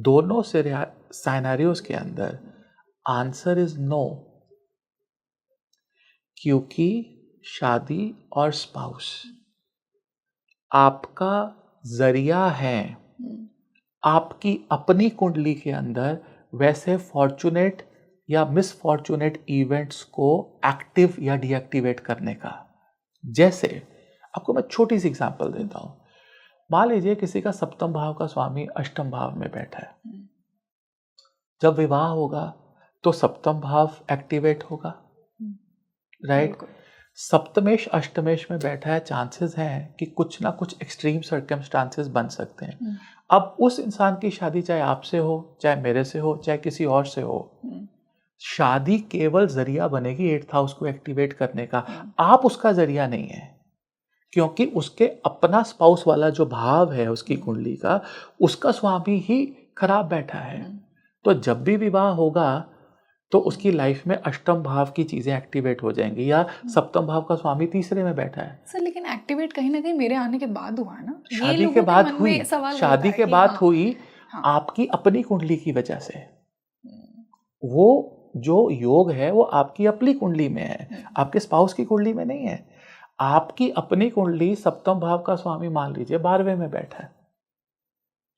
दोनों सिनेरियोस के अंदर आंसर इज नो, क्योंकि शादी और स्पाउस आपका जरिया है आपकी अपनी कुंडली के अंदर वैसे फॉर्चुनेट या मिसफॉर्चुनेट इवेंट्स को एक्टिव या डीएक्टिवेट करने का। जैसे आपको मैं छोटी सी एग्जांपल देता हूं। मान लीजिए किसी का सप्तम भाव का स्वामी अष्टम भाव में बैठा है, जब विवाह होगा तो सप्तम भाव एक्टिवेट होगा, राइट? सप्तमेश अष्टमेश में बैठा है, चांसेस हैं कि कुछ ना कुछ एक्सट्रीम सर्कमस्टांसेस बन सकते हैं। अब उस इंसान की शादी चाहे आपसे हो, चाहे मेरे से हो, चाहे किसी और से हो, शादी केवल जरिया बनेगी 8th हाउस को एक्टिवेट करने का। आप उसका जरिया नहीं है, क्योंकि उसके अपना स्पाउस वाला जो भाव है उसकी कुंडली का, उसका स्वामी ही खराब बैठा है। तो जब भी विवाह होगा तो उसकी लाइफ में अष्टम भाव की चीजें एक्टिवेट हो जाएंगी, या सप्तम भाव का स्वामी तीसरे में बैठा है। सर लेकिन एक्टिवेट कहीं ना कहीं मेरे आने के बाद हुआ है ना, शादी के बाद हुई, शादी के बाद हुई, आपकी अपनी कुंडली की वजह से। वो जो योग है वो आपकी अपनी कुंडली में है, आपके स्पाउस की कुंडली में नहीं है। आपकी अपनी कुंडली, सप्तम भाव का स्वामी मान लीजिए 12वें में बैठा है,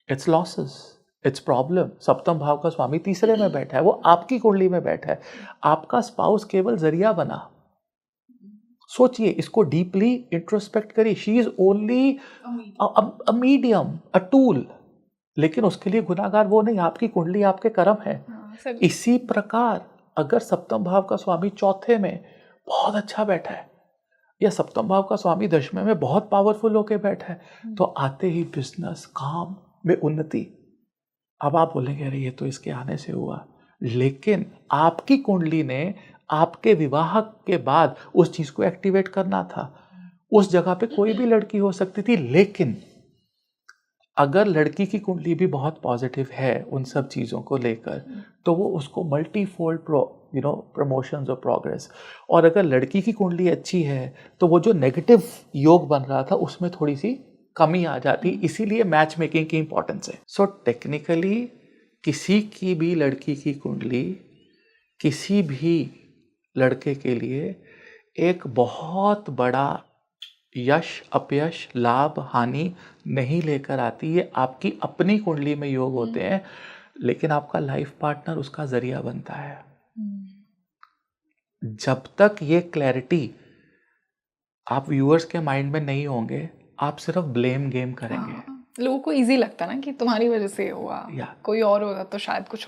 इट्स लॉसेस, इट्स प्रॉब्लम। सप्तम भाव का स्वामी तीसरे में बैठा है, वो आपकी कुंडली में बैठा है, आपका स्पाउस केवल जरिया बना। सोचिए, इसको डीपली इंट्रोस्पेक्ट करिए। She is only a medium, a tool, लेकिन उसके लिए गुनाहगार वो नहीं, आपकी कुंडली, आपके कर्म है। इसी प्रकार अगर सप्तम भाव का स्वामी चौथे में बहुत अच्छा बैठा है, या सप्तम भाव का स्वामी दशमें में बहुत पावरफुल होके बैठा है, तो आते ही बिजनेस, काम में उन्नति। अब आप बोलेंगे अरे ये तो इसके आने से हुआ, लेकिन आपकी कुंडली ने आपके विवाह के बाद उस चीज को एक्टिवेट करना था। उस जगह पे कोई भी लड़की हो सकती थी, लेकिन अगर लड़की की कुंडली भी बहुत पॉजिटिव है उन सब चीजों को लेकर, तो वो उसको मल्टीफोल्ड प्रमोशंस और प्रोग्रेस। और अगर लड़की की कुंडली अच्छी है तो वो जो नेगेटिव योग बन रहा था उसमें थोड़ी सी कमी आ जाती। इसीलिए मैच मेकिंग की इंपॉर्टेंस है। सो टेक्निकली किसी की भी लड़की की कुंडली किसी भी लड़के के लिए एक बहुत बड़ा यश अपयश, लाभ हानि नहीं लेकर आती। ये आपकी अपनी कुंडली में योग होते हैं, लेकिन आपका लाइफ पार्टनर उसका जरिया बनता है। जब तक ये क्लैरिटी आप व्यूअर्स के माइंड में नहीं होंगे, आप सिर्फ ब्लेम गेम करेंगे। लोगों को इजी लगता ना कि तुम्हारी वजह से हुआ, कोई और होता तो शायद कुछ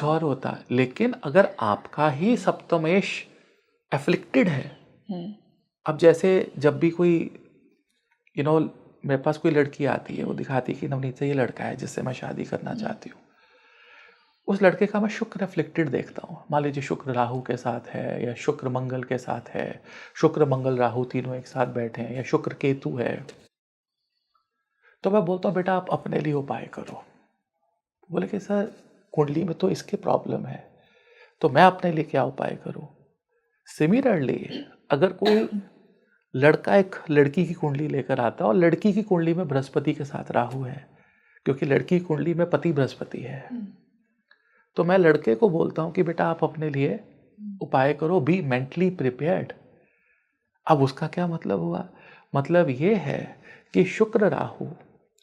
और होता। लेकिन अगर आपका ही सप्तमेश एफ्लिक्टेड है, अब जैसे जब भी कोई मेरे पास कोई लड़की आती है, वो दिखाती है कि नवनीत से ये लड़का है जिससे मैं शादी करना चाहती हूँ, उस लड़के का मैं शुक्र एफ्लिक्टेड देखता हूँ। मान लीजिए शुक्र राहु के साथ है, या शुक्र मंगल के साथ है, शुक्र मंगल राहु तीनों एक साथ बैठे हैं, या शुक्र केतु है, तो मैं बोलता हूँ बेटा आप अपने लिए उपाय करो। बोले कि सर कुंडली में तो इसके प्रॉब्लम है, तो मैं अपने लिए क्या उपाय करूँ? सिमिलरली अगर कोई लड़का एक लड़की की कुंडली लेकर आता है और लड़की की कुंडली में बृहस्पति के साथ राहु है, क्योंकि लड़की की कुंडली में पति बृहस्पति है, तो मैं लड़के को बोलता हूं कि बेटा आप अपने लिए उपाय करो, बी मेंटली प्रिपेयर्ड। अब उसका क्या मतलब हुआ? मतलब ये है कि शुक्र राहु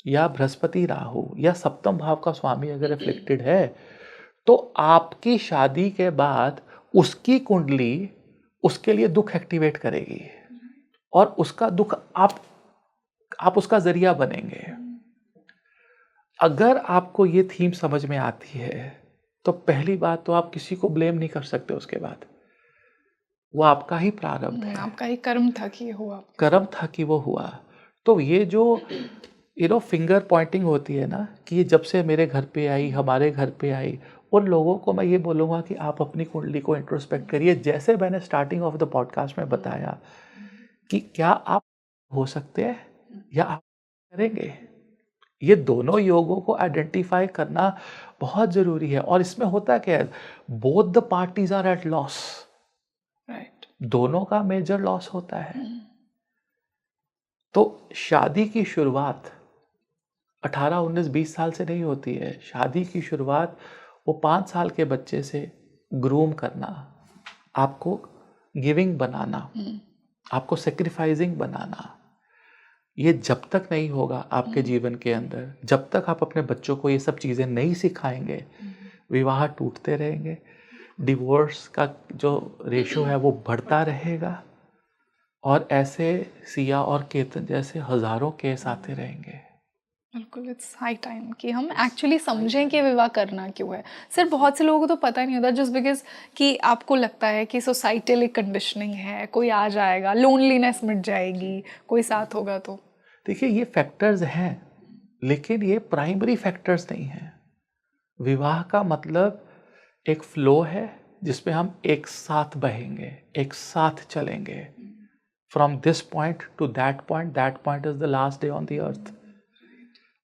या बृहस्पति राहु या सप्तम भाव का स्वामी अगर एफ्लिक्टेड है तो आपकी शादी के बाद उसकी कुंडली उसके लिए दुख एक्टिवेट करेगी और उसका दुख आप उसका जरिया बनेंगे। अगर आपको ये थीम समझ में आती है तो पहली बात तो आप किसी को ब्लेम नहीं कर सकते, उसके बाद वो आपका ही प्रारब्ध है, आपका ही कर्म था कि ये हुआ, कर्म था कि वो हुआ। तो ये जो फिंगर पॉइंटिंग होती है ना कि जब से मेरे घर पे आई, हमारे घर पे आई, उन लोगों को मैं ये बोलूँगा कि आप अपनी कुंडली को इंट्रोस्पेक्ट करिए। जैसे मैंने स्टार्टिंग ऑफ द पॉडकास्ट में बताया कि क्या आप हो सकते हैं या आप करेंगे, ये दोनों योगों को आइडेंटिफाई करना बहुत ज़रूरी है। और इसमें होता क्या है, both the parties are at loss, right, दोनों का मेजर लॉस होता है। तो शादी की शुरुआत 18, 19, 20 साल से नहीं होती है। शादी की शुरुआत वो 5 साल के बच्चे से ग्रूम करना, आपको गिविंग बनाना, आपको सेक्रीफाइसिंग बनाना, ये जब तक नहीं होगा आपके जीवन के अंदर, जब तक आप अपने बच्चों को ये सब चीज़ें नहीं सिखाएंगे, विवाह टूटते रहेंगे, डिवोर्स का जो रेशो है वो बढ़ता रहेगा और ऐसे सिया और केतन जैसे हजारों केस आते रहेंगे। बिल्कुल, इट्स हाई टाइम कि हम एक्चुअली समझें कि विवाह करना क्यों है। सर बहुत से लोगों को तो पता नहीं होता, जस्ट बिकॉज कि आपको लगता है कि सोसाइटल एक कंडीशनिंग है, कोई आ जाएगा, लोनलीनेस मिट जाएगी, कोई साथ होगा तो। देखिए ये फैक्टर्स हैं लेकिन ये प्राइमरी फैक्टर्स नहीं हैं। विवाह का मतलब एक फ्लो है जिसमें हम एक साथ बहेंगे, एक साथ चलेंगे, from this point two that point is the last day on the earth.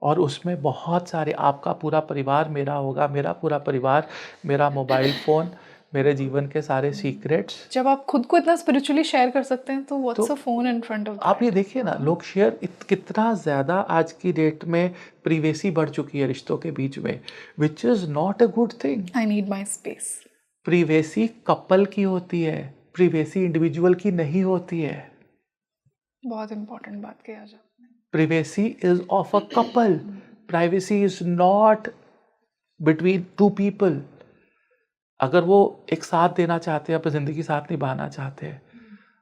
और उसमें बहुत सारे, आपका पूरा परिवार मेरा होगा, मेरा पूरा परिवार, मेरा मोबाइल फ़ोन, मेरे जीवन के सारे सीक्रेट्स। जब आप खुद को इतना स्पिरिचुअली शेयर कर सकते हैं तो what's a phone in front of, आप ये देखिए ना, लोग शेयर कितना ज़्यादा आज की डेट में प्रिवेसी बढ़ चुकी है रिश्तों के बीच में, which is not a good thing. I need my space. Privacy couple की होती है, प्रिवेसी इंडिविजुअल की नहीं होती है। बहुत इंपॉर्टेंट बात किया जा। Privacy is of a couple. Privacy is not between two people. अगर वो एक साथ देना चाहते हैं, अपनी ज़िंदगी साथ निभाना चाहते हैं,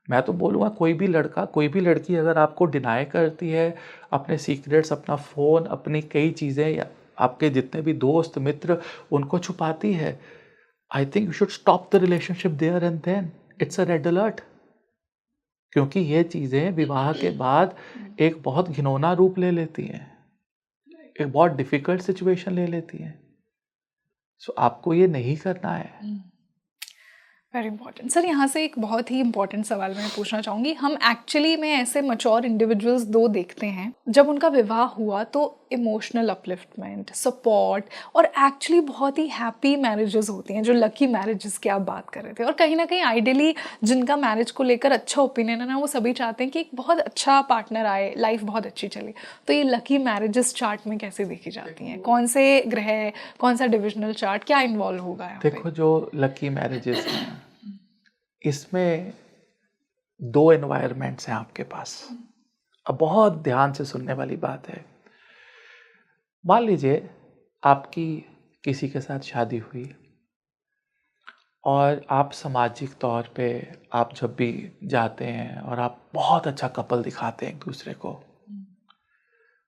मैं तो बोलूँगा कोई भी लड़का, कोई भी लड़की अगर आपको डिनाई करती है, अपने सीक्रेट्स, अपना फ़ोन, अपनी कई चीज़ें, या आपके जितने भी दोस्त मित्र उनको छुपाती है, I think you should stop the relationship there and then. It's a red alert. क्योंकि ये चीज़ें विवाह के बाद एक बहुत घिनौना रूप ले लेती हैं, एक बहुत डिफ़िकल्ट सिचुएशन ले लेती हैं। सो आपको ये नहीं करना है। Very important. सर यहाँ से एक बहुत ही इंपॉर्टेंट सवाल मैं पूछना चाहूँगी। हम एक्चुअली में ऐसे मैच्योर इंडिविजुअल्स दो देखते हैं, जब उनका विवाह हुआ तो इमोशनल अपलिफ्टमेंट, सपोर्ट और एक्चुअली बहुत ही हैप्पी मैरिजेस होती हैं, जो लकी मैरिजेस की आप बात कर रहे थे। और कहीं ना कहीं आइडियली जिनका मैरिज को लेकर अच्छा ओपिनियन है ना, वो सभी चाहते हैं कि एक बहुत अच्छा पार्टनर आए, लाइफ बहुत अच्छी चले। तो ये लकी मैरिजेस चार्ट में कैसे देखी जाती हैं? कौन से ग्रह, कौन सा डिविजनल चार्ट, क्या इन्वॉल्व होगा यहाँ पे? देखो, जो लकी मैरिजेस हैं इसमें 2 एनवायरनमेंट्स हैं आपके पास। अब बहुत ध्यान से सुनने वाली बात है। मान लीजिए आपकी किसी के साथ शादी हुई और आप सामाजिक तौर पे आप जब भी जाते हैं और आप बहुत अच्छा कपल दिखाते हैं एक दूसरे को,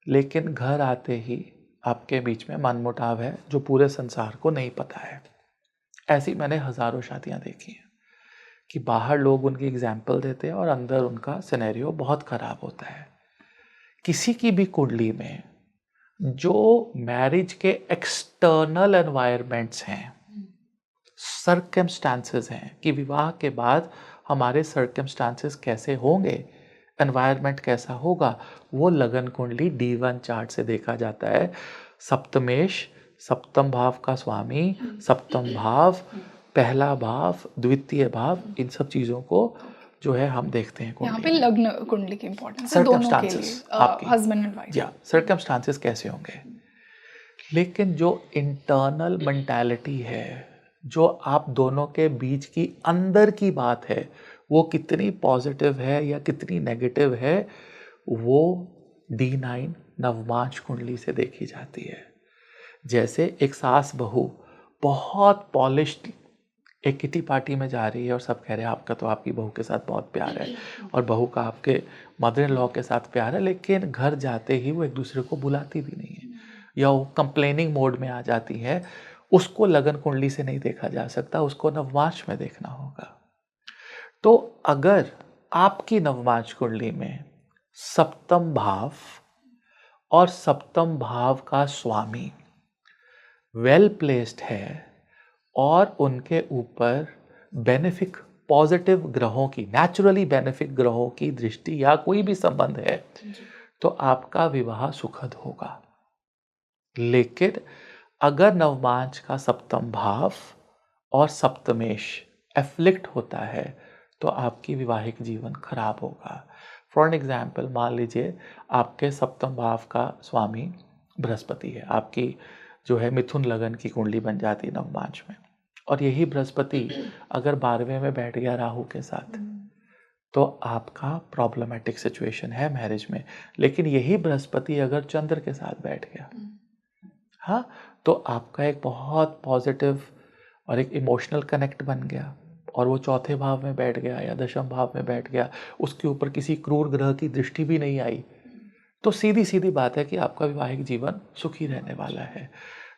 लेकिन घर आते ही आपके बीच में मनमुटाव है जो पूरे संसार को नहीं पता है। ऐसी मैंने हज़ारों शादियां देखी हैं कि बाहर लोग उनकी एग्जाम्पल देते हैं और अंदर उनका सिनेरियो बहुत ख़राब होता है। किसी की भी कुंडली में जो मैरिज के एक्सटर्नल एनवायरनमेंट्स हैं, सर्कमस्टांसेस हैं कि विवाह के बाद हमारे सर्कमस्टांसेस कैसे होंगे, एनवायरनमेंट कैसा होगा, वो लगन कुंडली D1 चार्ट से देखा जाता है। सप्तमेश, सप्तम भाव का स्वामी, सप्तम भाव, पहला भाव, द्वितीय भाव, इन सब चीज़ों को जो है हम देखते हैं। यहाँ पे लग्न कुंडली की इंपॉर्टेंस है दोनों के लिए, हस्बैंड एंड वाइफ। या सर्कमस्टांसेस कैसे होंगे, लेकिन जो इंटरनल मेंटालिटी है, जो आप दोनों के बीच की अंदर की बात है, वो कितनी पॉजिटिव है या कितनी नेगेटिव है, वो D9 नवमांश कुंडली से देखी जाती है। जैसे एक सास बहू बहुत पॉलिश्ड एक किटी पार्टी में जा रही है और सब कह रहे हैं आपका तो आपकी बहू के साथ बहुत प्यार है और बहू का आपके मदर इन लॉ के साथ प्यार है, लेकिन घर जाते ही वो एक दूसरे को बुलाती भी नहीं है या वो कंप्लेनिंग मोड में आ जाती है, उसको लगन कुंडली से नहीं देखा जा सकता, उसको नवमांश में देखना होगा। तो अगर आपकी नवमांश कुंडली में सप्तम भाव और सप्तम भाव का स्वामी वेल प्लेस्ड है और उनके ऊपर बेनिफिक पॉजिटिव ग्रहों की, नेचुरली बेनिफिक ग्रहों की दृष्टि या कोई भी संबंध है, तो आपका विवाह सुखद होगा। लेकिन अगर नवमांश का सप्तम भाव और सप्तमेश एफ्लिक्ट होता है तो आपकी विवाहिक जीवन खराब होगा। फॉर एन एग्जाम्पल, मान लीजिए आपके सप्तम भाव का स्वामी बृहस्पति है, आपकी जो है मिथुन लगन की कुंडली बन जाती है नवमांश में, और यही बृहस्पति अगर 12वें में बैठ गया राहु के साथ तो आपका प्रॉब्लमेटिक सिचुएशन है मैरिज में। लेकिन यही बृहस्पति अगर चंद्र के साथ बैठ गया, हाँ, तो आपका एक बहुत पॉजिटिव और एक इमोशनल कनेक्ट बन गया, और वो चौथे भाव में बैठ गया या दशम भाव में बैठ गया, उसके ऊपर किसी क्रूर ग्रह की दृष्टि भी नहीं आई, तो सीधी सीधी बात है कि आपका वैवाहिक जीवन सुखी रहने वाला है।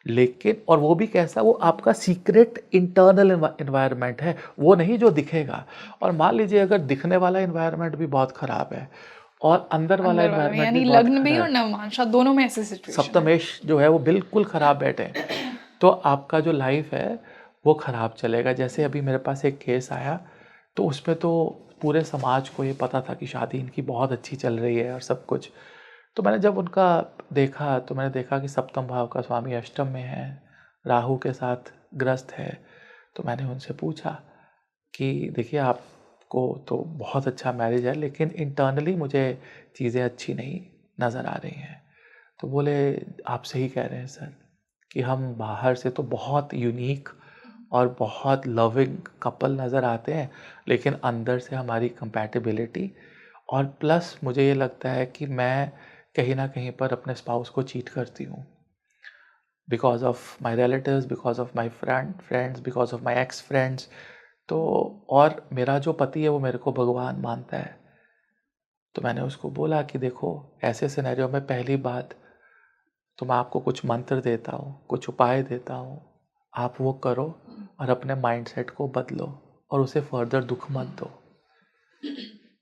लेकिन और वो भी कैसा, वो आपका सीक्रेट इंटरनल एनवायरनमेंट है, वो नहीं जो दिखेगा। और मान लीजिए अगर दिखने वाला एनवायरनमेंट भी बहुत खराब है और अंदर वाला एनवायरनमेंट यानी भी बहुत लग्न भी खराब और है, नवमांशा दोनों में ऐसी सिचुएशन है, सप्तमेश जो है वो बिल्कुल खराब बैठे हैं, तो आपका जो लाइफ है वो खराब चलेगा। जैसे अभी मेरे पास एक केस आया, तो उसमें तो पूरे समाज को ये पता था कि शादी इनकी बहुत अच्छी चल रही है और सब कुछ। तो मैंने जब उनका देखा तो मैंने देखा कि सप्तम भाव का स्वामी अष्टम में है, राहु के साथ ग्रस्त है। तो मैंने उनसे पूछा कि देखिए आपको तो बहुत अच्छा मैरिज है, लेकिन इंटरनली मुझे चीज़ें अच्छी नहीं नज़र आ रही हैं। तो बोले आप सही कह रहे हैं सर, कि हम बाहर से तो बहुत यूनिक और बहुत लविंग कपल नज़र आते हैं, लेकिन अंदर से हमारी कंपैटिबिलिटी, और प्लस मुझे ये लगता है कि मैं कहीं ना कहीं पर अपने स्पाउस को चीट करती हूँ, because of my relatives, because of my friends, because of my x friends. तो और मेरा जो पति है वो मेरे को भगवान मानता है। तो मैंने उसको बोला कि देखो ऐसे सिनेरियो में पहली बात तो मैं आपको कुछ मंत्र देता हूँ, कुछ उपाय देता हूँ, आप वो करो और अपने माइंडसेट को बदलो और उसे फर्दर दुख मत दो।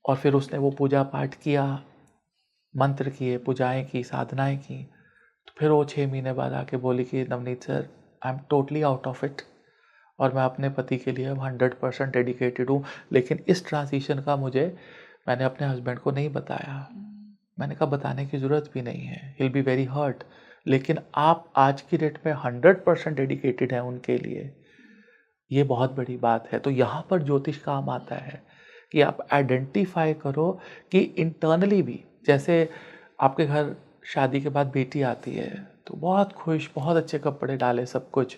और फिर उसने वो पूजा पाठ किया, मंत्र किए, पूजाएं की, साधनाएं की। तो फिर वो 6 महीने बाद आके बोली कि Navneet sir, I am totally out of it और मैं अपने पति के लिए 100% डेडिकेटेड हूँ। लेकिन इस ट्रांजिशन का मैंने अपने हस्बैंड को नहीं बताया। मैंने कहा बताने की ज़रूरत भी नहीं है, he will be very hurt. लेकिन आप आज की डेट में 100% डेडिकेटेड हैं उनके लिए, ये बहुत बड़ी बात है। तो यहाँ पर ज्योतिष काम आता है कि आप आइडेंटिफाई करो कि इंटरनली भी, जैसे आपके घर शादी के बाद बेटी आती है तो बहुत खुश, बहुत अच्छे कपड़े डाले, सब कुछ,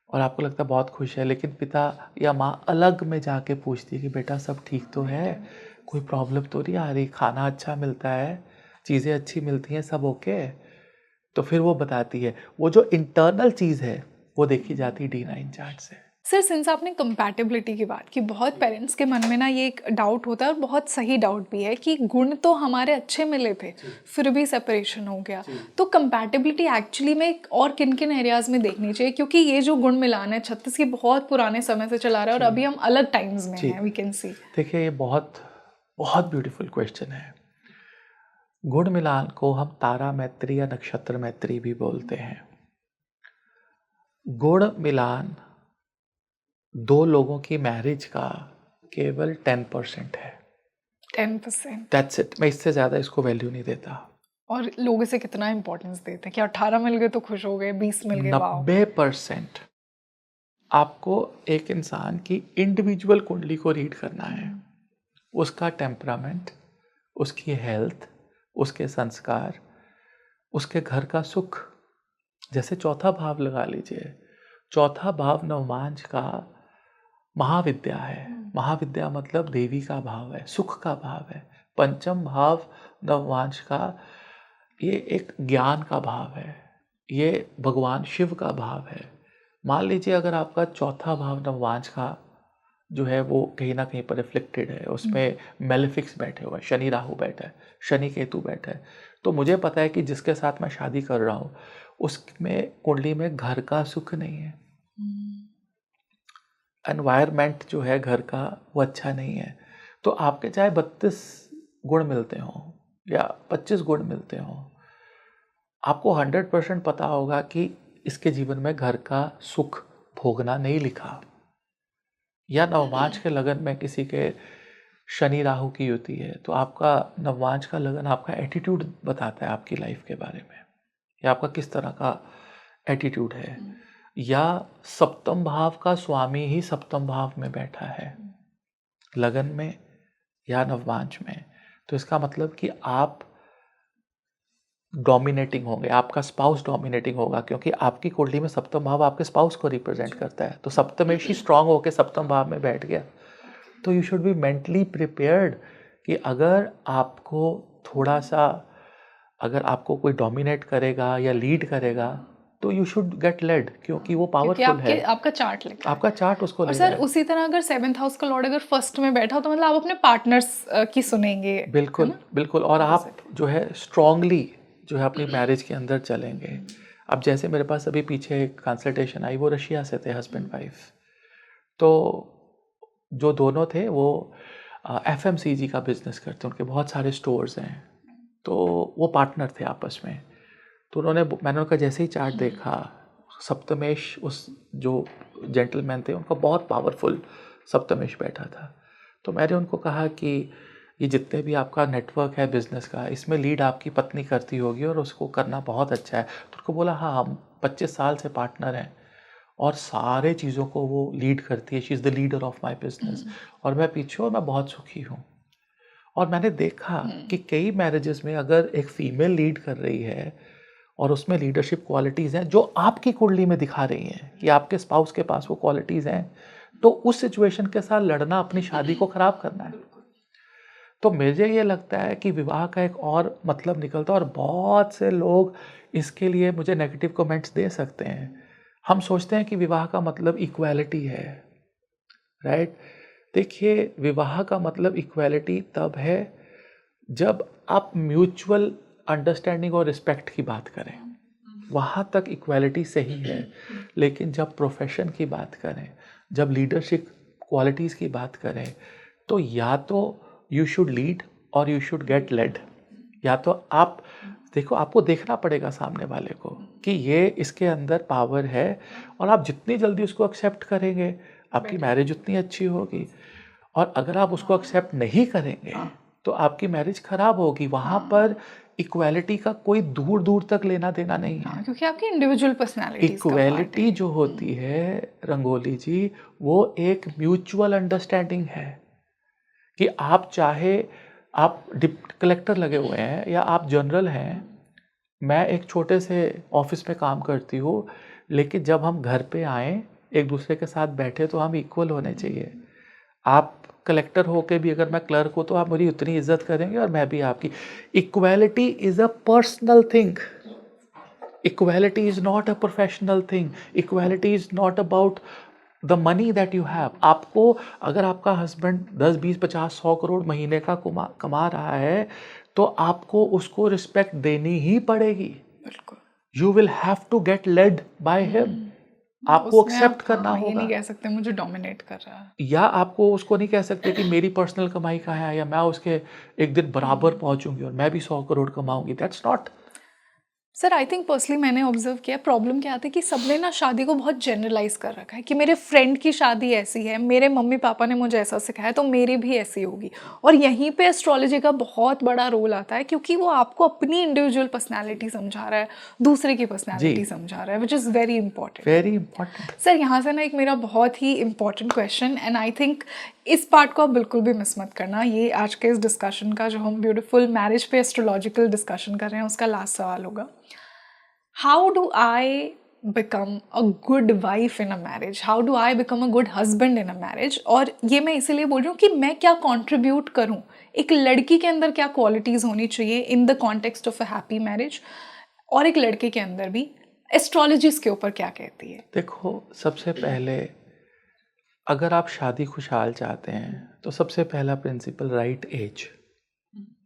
और आपको लगता है बहुत खुश है, लेकिन पिता या माँ अलग में जाके पूछती है कि बेटा सब ठीक तो है, कोई प्रॉब्लम तो नहीं आ रही, खाना अच्छा मिलता है, चीज़ें अच्छी मिलती हैं, सब ओके है। तो फिर वो बताती है, वो जो इंटरनल चीज़ है वो देखी जाती है D9 चार्ट से। सर सिंस आपने कंपैटिबिलिटी की बात की, बहुत पेरेंट्स के मन में ना ये एक डाउट होता है और बहुत सही डाउट भी है कि गुण तो हमारे अच्छे मिले थे फिर भी सेपरेशन हो गया। तो कंपैटिबिलिटी एक्चुअली में और किन किन एरियाज में देखनी चाहिए, क्योंकि ये जो गुण मिलान है 36 ये बहुत पुराने समय से चला रहा है और अभी हम अलग टाइम्स में हैं, वी कैन सी। देखिए ये बहुत बहुत ब्यूटीफुल क्वेश्चन है। गुण मिलान को हम तारा मैत्री या नक्षत्र मैत्री भी बोलते हैं। गुण मिलान 2 लोगों की मैरिज का केवल 10% है। 10%? That's it. मैं इससे ज़्यादा इसको वैल्यू नहीं देता। और लोग इसे कितना इंपॉर्टेंस देते हैं कि 18 मिल गए तो खुश हो गए, 20 मिल गए, वाओ। 90% आपको एक इंसान की इंडिविजुअल कुंडली को रीड करना है, उसका टेम्परामेंट, उसकी हेल्थ, उसके संस्कार, उसके घर का सुख। जैसे चौथा भाव लगा लीजिए, चौथा भाव नवमांश का महाविद्या है। महाविद्या मतलब देवी का भाव है, सुख का भाव है, पंचम भाव नववांश का ये एक ज्ञान का भाव है, ये भगवान शिव का भाव है। मान लीजिए अगर आपका चौथा भाव नववांश का जो है वो कहीं ना कहीं पर रिफ्लेक्टेड है, उसमें मेलेफिक्स बैठे हुए हैं, शनि राहु बैठा है, शनि केतु बैठा है, तो मुझे पता है कि जिसके साथ मैं शादी कर रहा हूँ उसमें कुंडली में घर का सुख नहीं है, एनवायरनमेंट जो है घर का वो अच्छा नहीं है। तो आपके चाहे 32 गुण मिलते हों या 25 गुण मिलते हों, आपको 100% पता होगा कि इसके जीवन में घर का सुख भोगना नहीं लिखा। या नववांश के लगन में किसी के शनि राहु की युति है, तो आपका नववांश का लगन आपका एटीट्यूड बताता है आपकी लाइफ के बारे में, या आपका किस तरह का एटीट्यूड है। या सप्तम भाव का स्वामी ही सप्तम भाव में बैठा है लगन में या नववांश में, तो इसका मतलब कि आप डोमिनेटिंग होंगे, आपका स्पाउस डोमिनेटिंग होगा, क्योंकि आपकी कुंडली में सप्तम भाव आपके स्पाउस को रिप्रेजेंट करता है। तो सप्तमेश ही स्ट्रांग होकर सप्तम भाव में बैठ गया, तो you should be mentally prepared कि अगर आपको थोड़ा सा, अगर आपको कोई डोमिनेट करेगा या लीड करेगा तो यू शुड गेट लेड, क्योंकि वो पावरफुल है। आपका चार्ट लेकर, आपका चार्ट उसको और सर उसी तरह अगर 7th हाउस का लॉर्ड अगर फर्स्ट में बैठा हो तो मतलब आप अपने पार्टनर्स की सुनेंगे। बिल्कुल बिल्कुल, और आप जो है स्ट्रांगली जो है अपनी मैरिज के अंदर चलेंगे। अब जैसे मेरे पास अभी पीछे एक कंसल्टेशन आई, वो रशिया से थे, हस्बैंड वाइफ, तो जो दोनों थे वो FMCG का बिजनेस करते हैं, उनके बहुत सारे स्टोर्स हैं, तो वो पार्टनर थे आपस में। तो मैंने उनका जैसे ही चार्ट देखा, सप्तमेश उस जो जेंटलमैन थे उनका बहुत पावरफुल सप्तमेश बैठा था, तो मैंने उनको कहा कि ये जितने भी आपका नेटवर्क है बिजनेस का, इसमें लीड आपकी पत्नी करती होगी और उसको करना बहुत अच्छा है। तो उनको बोला हाँ, हम 25 साल से पार्टनर हैं और सारे चीज़ों को वो लीड करती है, she is the leader of my business, और मैं पीछे, और मैं बहुत सुखी हूँ। और मैंने देखा कि कई मैरिजेस में अगर एक फीमेल लीड कर रही है और उसमें लीडरशिप क्वालिटीज़ हैं जो आपकी कुंडली में दिखा रही हैं कि आपके स्पाउस के पास वो क्वालिटीज़ हैं, तो उस सिचुएशन के साथ लड़ना अपनी शादी को ख़राब करना है। तो मुझे ये लगता है कि विवाह का एक और मतलब निकलता है, और बहुत से लोग इसके लिए मुझे नेगेटिव कमेंट्स दे सकते हैं। हम सोचते हैं कि विवाह का मतलब इक्वालिटी है, राइट? देखिए, विवाह का मतलब इक्वालिटी तब है जब आप म्यूचुअल अंडरस्टैंडिंग और रिस्पेक्ट की बात करें, वहाँ तक इक्वालिटी सही है। लेकिन जब प्रोफेशन की बात करें, जब लीडरशिप क्वालिटीज़ की बात करें, तो या तो यू शुड लीड और यू शुड गेट लेड। या तो आप देखो, आपको देखना पड़ेगा सामने वाले को कि ये इसके अंदर पावर है, और आप जितनी जल्दी उसको एक्सेप्ट करेंगे आपकी मैरिज उतनी अच्छी होगी। और अगर आप उसको एक्सेप्ट नहीं करेंगे तो आपकी मैरिज खराब होगी। वहाँ पर इक्वालिटी का कोई दूर दूर तक लेना देना नहीं है, क्योंकि आपकी इंडिविजुअल पर्सनालिटी इक्वालिटी जो होती है रंगोली जी, वो एक म्यूचुअल अंडरस्टैंडिंग है कि आप चाहे आप कलेक्टर लगे हुए हैं या आप जनरल हैं, मैं एक छोटे से ऑफिस में काम करती हूँ, लेकिन जब हम घर पे आए एक दूसरे के साथ बैठे तो हम इक्वल होने चाहिए। आप कलेक्टर होके भी अगर मैं क्लर्क हूँ तो आप मेरी उतनी इज्जत करेंगे और मैं भी आपकी। Equality is a personal thing, equality is not a professional thing, equality is not about the money that you have. आपको अगर आपका हस्बैंड 10, 20, 50, 100 करोड़ महीने का कमा रहा है तो आपको उसको रिस्पेक्ट देनी ही पड़ेगी। बिल्कुल, you will have to get led by him. आपको एक्सेप्ट करना होगा। ये नहीं कह सकते मुझे डोमिनेट कर रहा है, या आपको उसको नहीं कह सकते कि मेरी पर्सनल कमाई कहाँ है, या मैं उसके एक दिन बराबर पहुंचूंगी और मैं भी 100 करोड़ कमाऊंगी। That's not. Sir I think personally मैंने ऑब्जर्व किया, प्रॉब्लम क्या आती है कि सबने ना शादी को बहुत जनरलाइज कर रखा है कि मेरे फ्रेंड की शादी ऐसी है, मेरे मम्मी पापा ने मुझे ऐसा सिखाया तो मेरी भी ऐसी होगी। और यहीं पे एस्ट्रोलॉजी का बहुत बड़ा रोल आता है, क्योंकि वो आपको अपनी इंडिविजुअल पर्सनैलिटी समझा रहा है, दूसरे की पर्सनैलिटी समझा रहा है, which is very important. Very important. Sir यहाँ से ना एक मेरा बहुत ही important question, and I think इस पार्ट को आप बिल्कुल भी मिस मत करना, ये आज के इस डिस्कशन का जो हम ब्यूटीफुल मैरिज पे एस्ट्रोलॉजिकल डिस्कशन कर रहे हैं उसका लास्ट सवाल होगा। How do I become a good wife in a marriage? How do I become a good husband in a marriage? और ये मैं इसीलिए बोल रही हूँ कि मैं क्या contribute करूँ, एक लड़की के अंदर क्या qualities होनी चाहिए in the context of a happy marriage, और एक लड़के के अंदर भी एस्ट्रोलॉजी इसके ऊपर क्या कहती है? देखो, सबसे पहले अगर आप शादी खुशहाल चाहते हैं तो सबसे पहला प्रिंसिपल राइट एज,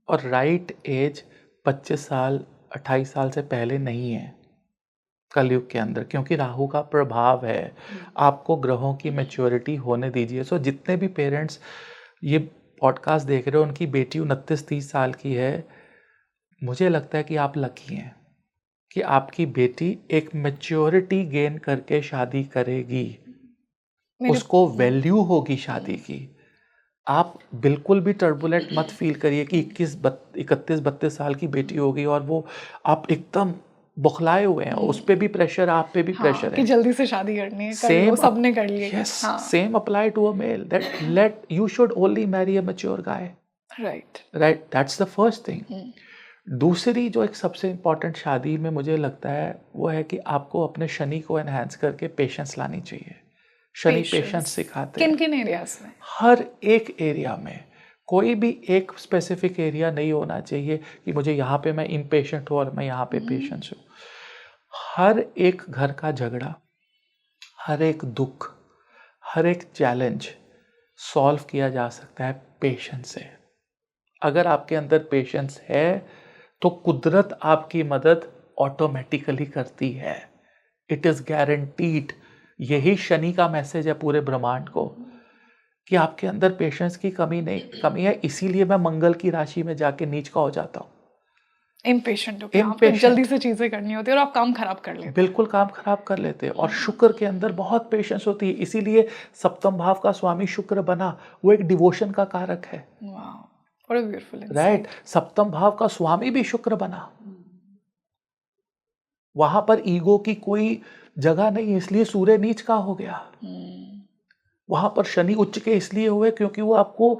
और राइट एज 25 साल 28 साल से पहले नहीं है कलयुग के अंदर, क्योंकि राहु का प्रभाव है। आपको ग्रहों की मैच्योरिटी होने दीजिए। सो जितने भी पेरेंट्स ये पॉडकास्ट देख रहे हो उनकी बेटी 29-30 साल की है, मुझे लगता है कि आप लकी हैं कि आपकी बेटी एक मैच्योरिटी गेन करके शादी करेगी, उसको वैल्यू होगी शादी की। आप बिल्कुल भी टर्बुलेंट मत फील करिए कि 31-32 साल की बेटी होगी और वो आप एकदम बौखलाए हुए हैं, उस पे भी प्रेशर, आप पे भी प्रेशर है कि जल्दी से शादी करनी है, कर लो, सबने कर ली। Yes, same apply to a male, that let you should only marry a mature guy, right, that's the first thing. दूसरी जो एक सबसे इम्पॉर्टेंट शादी में मुझे लगता है वो है कि आपको अपने शनि को एनहांस करके पेशेंस लानी चाहिए। शनि पेशेंस सिखाते हैं। किन किन एरियाज में? हर एक एरिया में, कोई भी एक स्पेसिफिक एरिया नहीं होना चाहिए कि मुझे यहाँ पे मैं इम्पेशेंट हूँ और मैं यहाँ पे पेशेंस हूँ। हर एक घर का झगड़ा, हर एक दुख, हर एक चैलेंज सॉल्व किया जा सकता है पेशेंस से। अगर आपके अंदर पेशेंस है तो कुदरत आपकी मदद ऑटोमेटिकली करती है, इट इज गारंटीड। यही शनि का मैसेज है पूरे ब्रह्मांड को कि आपके अंदर पेशेंस की कमी है, इसीलिए मैं मंगल की राशि में जाके नीच का हो जाता हूँ, इम्पेशेंट होके, आपको जल्दी से चीजें करनी होती है और आप काम खराब कर लेते हैं। बिल्कुल काम खराब कर लेते हैं। और शुक्र के अंदर बहुत पेशेंस होती है, इसीलिए सप्तम भाव का स्वामी शुक्र बना, वो एक डिवोशन का कारक है। What a beautiful insight. Right, सप्तम भाव का स्वामी भी शुक्र बना, वहां पर ईगो की कोई जगह नहीं, इसलिए सूर्य नीच का हो गया। वहां पर शनि उच्च के इसलिए हुए क्योंकि वो आपको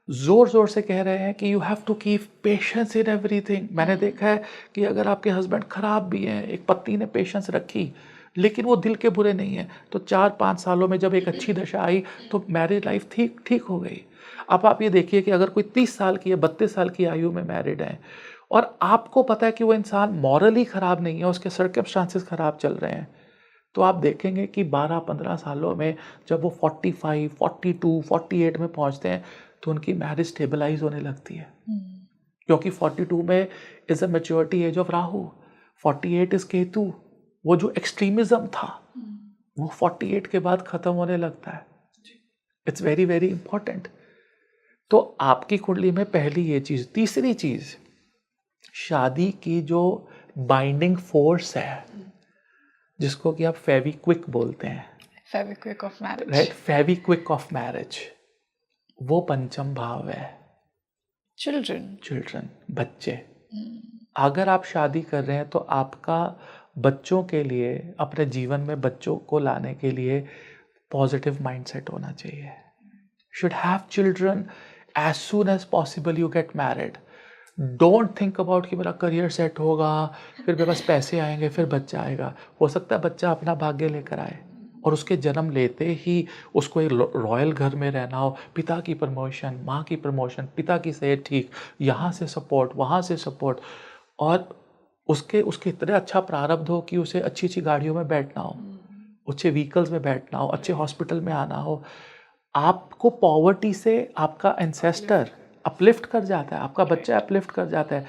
जोर जोर से कह रहे हैं कि you have to keep patience in everything. मैंने देखा है कि अगर आपके हस्बैंड खराब भी हैं, एक पत्नी ने पेशेंस रखी लेकिन वो दिल के बुरे नहीं है, तो 4-5 सालों में जब एक अच्छी दशा आई तो मैरिज लाइफ ठीक हो गई। अब आप ये देखिए कि अगर कोई 30 साल की है, 32 साल की आयु में मैरिड है और आपको पता है कि वो इंसान मॉरली खराब नहीं है, उसके सर्कमस्टांसेस खराब चल रहे हैं, तो आप देखेंगे कि 12-15 सालों में जब वो 45, 42, 48 में पहुंचते हैं तो उनकी मैरिज स्टेबलाइज होने लगती है। क्योंकि 42 में is a maturity age of Rahu, 48 is Ketu. वो जो एक्सट्रीमिज्म था वो 48 के बाद खत्म होने लगता है। It's very very important. तो आपकी कुंडली में पहली ये चीज। तीसरी चीज, शादी की जो बाइंडिंग फोर्स है, जिसको कि आप फेविक्विक बोलते हैं, Fevikwik of marriage, right, Fevikwik of marriage, वो पंचम भाव है। चिल्ड्रन, बच्चे। अगर आप शादी कर रहे हैं तो आपका बच्चों के लिए, अपने जीवन में बच्चों को लाने के लिए पॉजिटिव माइंडसेट होना चाहिए। Should have children as soon as possible you get married. Don't think about कि मेरा करियर सेट होगा, फिर मेरे पास पैसे आएंगे, फिर बच्चा आएगा। हो सकता है बच्चा अपना भाग्य लेकर आए और उसके जन्म लेते ही उसको एक रॉयल घर में रहना हो, पिता की प्रमोशन, माँ की प्रमोशन, पिता की सेहत ठीक, यहाँ से सपोर्ट, वहाँ से सपोर्ट, और उसके इतने अच्छा प्रारब्ध हो कि उसे अच्छी अच्छी गाड़ियों में बैठना हो, अच्छे व्हीकल्स में बैठना हो, अच्छे हॉस्पिटल में आना हो। आपको पॉवर्टी से आपका एंसेस्टर अपलिफ्ट कर जाता है, आपका बच्चा अपलिफ्ट कर जाता है।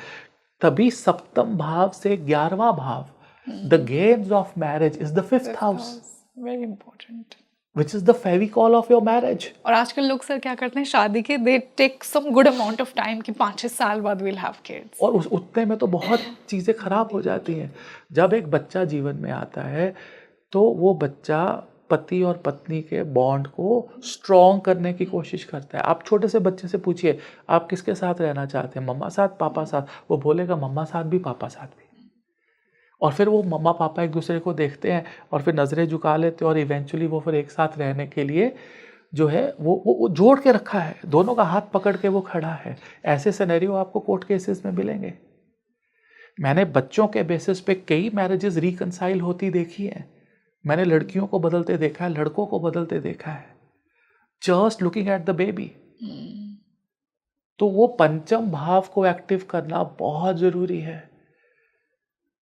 तभी सप्तम भाव से 11वां भाव, the games of marriage is the 5th house, very important, which is the favicol of your marriage. और आजकल लोग सर क्या करते हैं, शादी के they take some good amount of time कि 5-6 साल बाद विल हैव किड्स, और उस उतने में तो बहुत चीज़ें खराब हो जाती हैं। जब एक बच्चा जीवन में आता है तो वो बच्चा पति और पत्नी के बॉन्ड को स्ट्रॉन्ग करने की कोशिश करता है। आप छोटे से बच्चे से पूछिए आप किसके साथ रहना चाहते हैं, मम्मा साथ, पापा साथ, वो बोलेगा मम्मा साथ भी, पापा साथ भी। और फिर वो मम्मा पापा एक दूसरे को देखते हैं और फिर नज़रें झुका लेते हैं और इवेंचुअली वो फिर एक साथ रहने के लिए जो है वो जोड़ के रखा है, दोनों का हाथ पकड़ के वो खड़ा है। ऐसे सिनेरियो आपको कोर्ट केसेस में मिलेंगे। मैंने बच्चों के बेसिस पे कई मैरिजेस रिकंसाइल होती देखी है। मैंने लड़कियों को बदलते देखा है, लड़कों को बदलते देखा है, just looking at the baby. तो वो पंचम भाव को एक्टिव करना बहुत जरूरी है।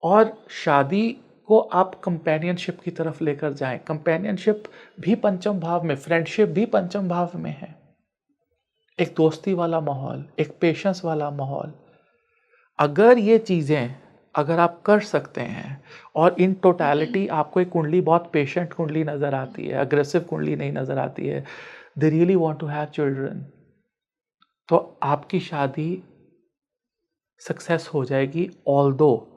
और शादी को आप कंपेनियनशिप की तरफ लेकर जाएं। कंपेनियनशिप भी पंचम भाव में, फ्रेंडशिप भी पंचम भाव में है। एक दोस्ती वाला माहौल, एक पेशेंस वाला माहौल। अगर ये चीजें अगर आप कर सकते हैं और इन टोटलिटी आपको एक कुंडली बहुत पेशेंट कुंडली नजर आती है, अग्रेसिव कुंडली नहीं नजर आती है, they really want to have children, तो आपकी शादी सक्सेस हो जाएगी। ऑल्दो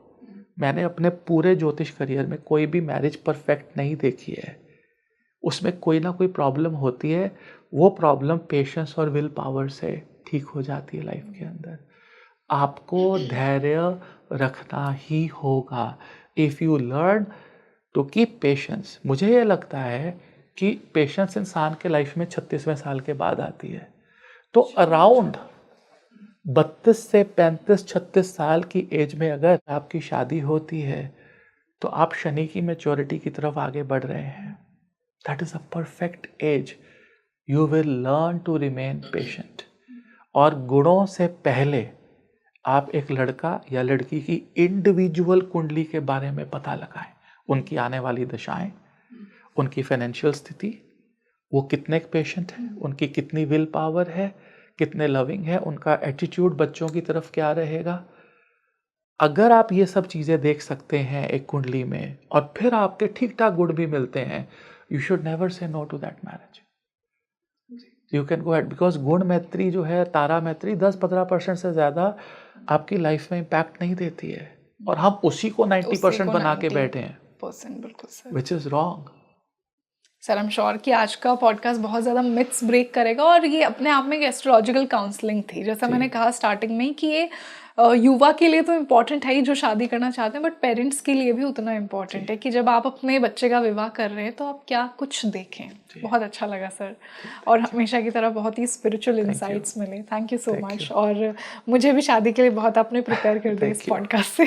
मैंने अपने पूरे ज्योतिष करियर में कोई भी मैरिज परफेक्ट नहीं देखी है, उसमें कोई ना कोई प्रॉब्लम होती है। वो प्रॉब्लम पेशेंस और विल पावर से ठीक हो जाती है लाइफ के अंदर। आपको धैर्य रखना ही होगा। If you learn to keep patience, मुझे ये लगता है कि पेशेंस इंसान के लाइफ में 36वें साल के बाद आती है। तो अराउंड 32 से 35-36 साल की एज में अगर आपकी शादी होती है तो आप शनि की मैच्योरिटी की तरफ आगे बढ़ रहे हैं। That is a perfect age. You will learn to remain patient. और गुणों से पहले आप एक लड़का या लड़की की इंडिविजुअल कुंडली के बारे में पता लगाएं, उनकी आने वाली दशाएं, उनकी फाइनेंशियल स्थिति, वो कितने पेशेंट हैं, उनकी कितनी विल पावर है, कितने लविंग है, उनका एटीट्यूड बच्चों की तरफ क्या रहेगा। अगर आप ये सब चीज़ें देख सकते हैं एक कुंडली में और फिर आपके ठीक ठाक गुण भी मिलते हैं, you should never say no to that marriage. You can go ahead, because गुण मैत्री जो है, तारा मैत्री 10-15% से ज़्यादा आपकी लाइफ में इम्पैक्ट नहीं देती है, और हम उसी को 90% बना के बैठे हैं, बिल्कुल sir, which is wrong. Sir I am sure कि आज का पॉडकास्ट बहुत ज़्यादा मिथ्स ब्रेक करेगा, और ये अपने आप में एक एस्ट्रोलॉजिकल काउंसलिंग थी, जैसा मैंने कहा स्टार्टिंग में कि ये युवा के लिए तो इम्पॉर्टेंट है ही जो शादी करना चाहते हैं, बट पेरेंट्स के लिए भी उतना इम्पॉर्टेंट है कि जब आप अपने बच्चे का विवाह कर रहे हैं तो आप क्या कुछ देखें। बहुत अच्छा लगा सर, और हमेशा की तरह बहुत ही स्पिरिचुअल इंसाइट्स मिले। Thank you so much. और मुझे भी शादी के लिए बहुत आपने प्रिपेयर कर दिया इस पॉडकास्ट से।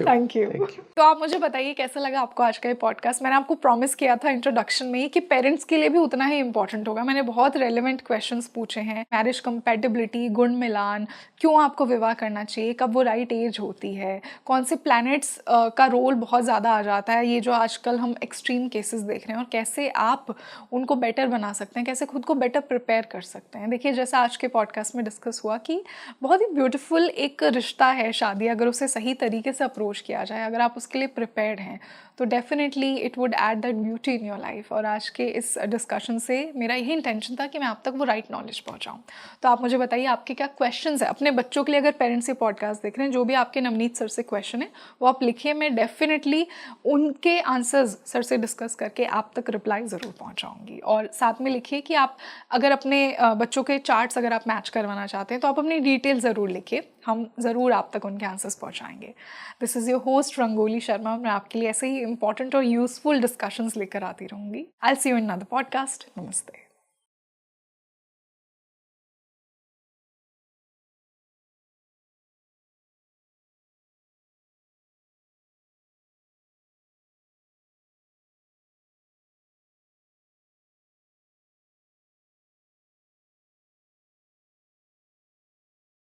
Thank you. तो आप मुझे बताइए कैसा लगा आपको आज का ये पॉडकास्ट। मैंने आपको प्रॉमिस किया था इंट्रोडक्शन में ही कि पेरेंट्स के लिए भी उतना ही इंपॉर्टेंट होगा। मैंने बहुत रेलेवेंट क्वेश्चंस पूछे हैं, मैरिज कंपैटिबिलिटी, गुण मिलान, क्यों आपको विवाह करना चाहिए, कब वो राइट एज होती है, कौन से प्लैनेट्स का रोल बहुत ज़्यादा आ जाता है, ये जो आजकल हम एक्सट्रीम केसेस देख रहे हैं, और कैसे आप उनको बेटर बना सकते हैं, कैसे खुद को बेटर प्रिपेयर कर सकते हैं। देखिए जैसा आज के पॉडकास्ट में डिस्कस हुआ कि बहुत ही ब्यूटीफुल एक रिश्ता है शादी, अगर उसे सही तरीके से अप्रोच किया जाए, अगर आप उसके लिए प्रिपेयर्ड हैं तो definitely it would add that beauty in your life. और आज के इस डिस्कशन से मेरा यही इंटेंशन था कि मैं आप तक वो राइट नॉलेज पहुंचाऊं। तो आप मुझे बताइए आपके क्या क्वेश्चंस है अपने बच्चों के लिए। अगर पेरेंट्स ये पॉडकास्ट देख रहे हैं, जो भी आपके नवनीत सर से क्वेश्चन है वो आप लिखिए, मैं डेफिनेटली उनके आंसर्स सर से डिस्कस करके आप तक रिप्लाई ज़रूर पहुँचाऊँगी। और साथ में लिखिए कि आप अगर अपने बच्चों के चार्ट्स अगर आप मैच करवाना चाहते हैं तो आप अपनी डिटेल ज़रूर लिखिए, हम ज़रूर आप तक उनके आंसर्स पहुँचाएंगे। This is your host Rangoli Sharma. मैं आपके लिए ऐसे ही इंपॉर्टेंट और यूजफुल डिस्कशंस लेकर आती रहूँगी। I will see you in another podcast. नमस्ते।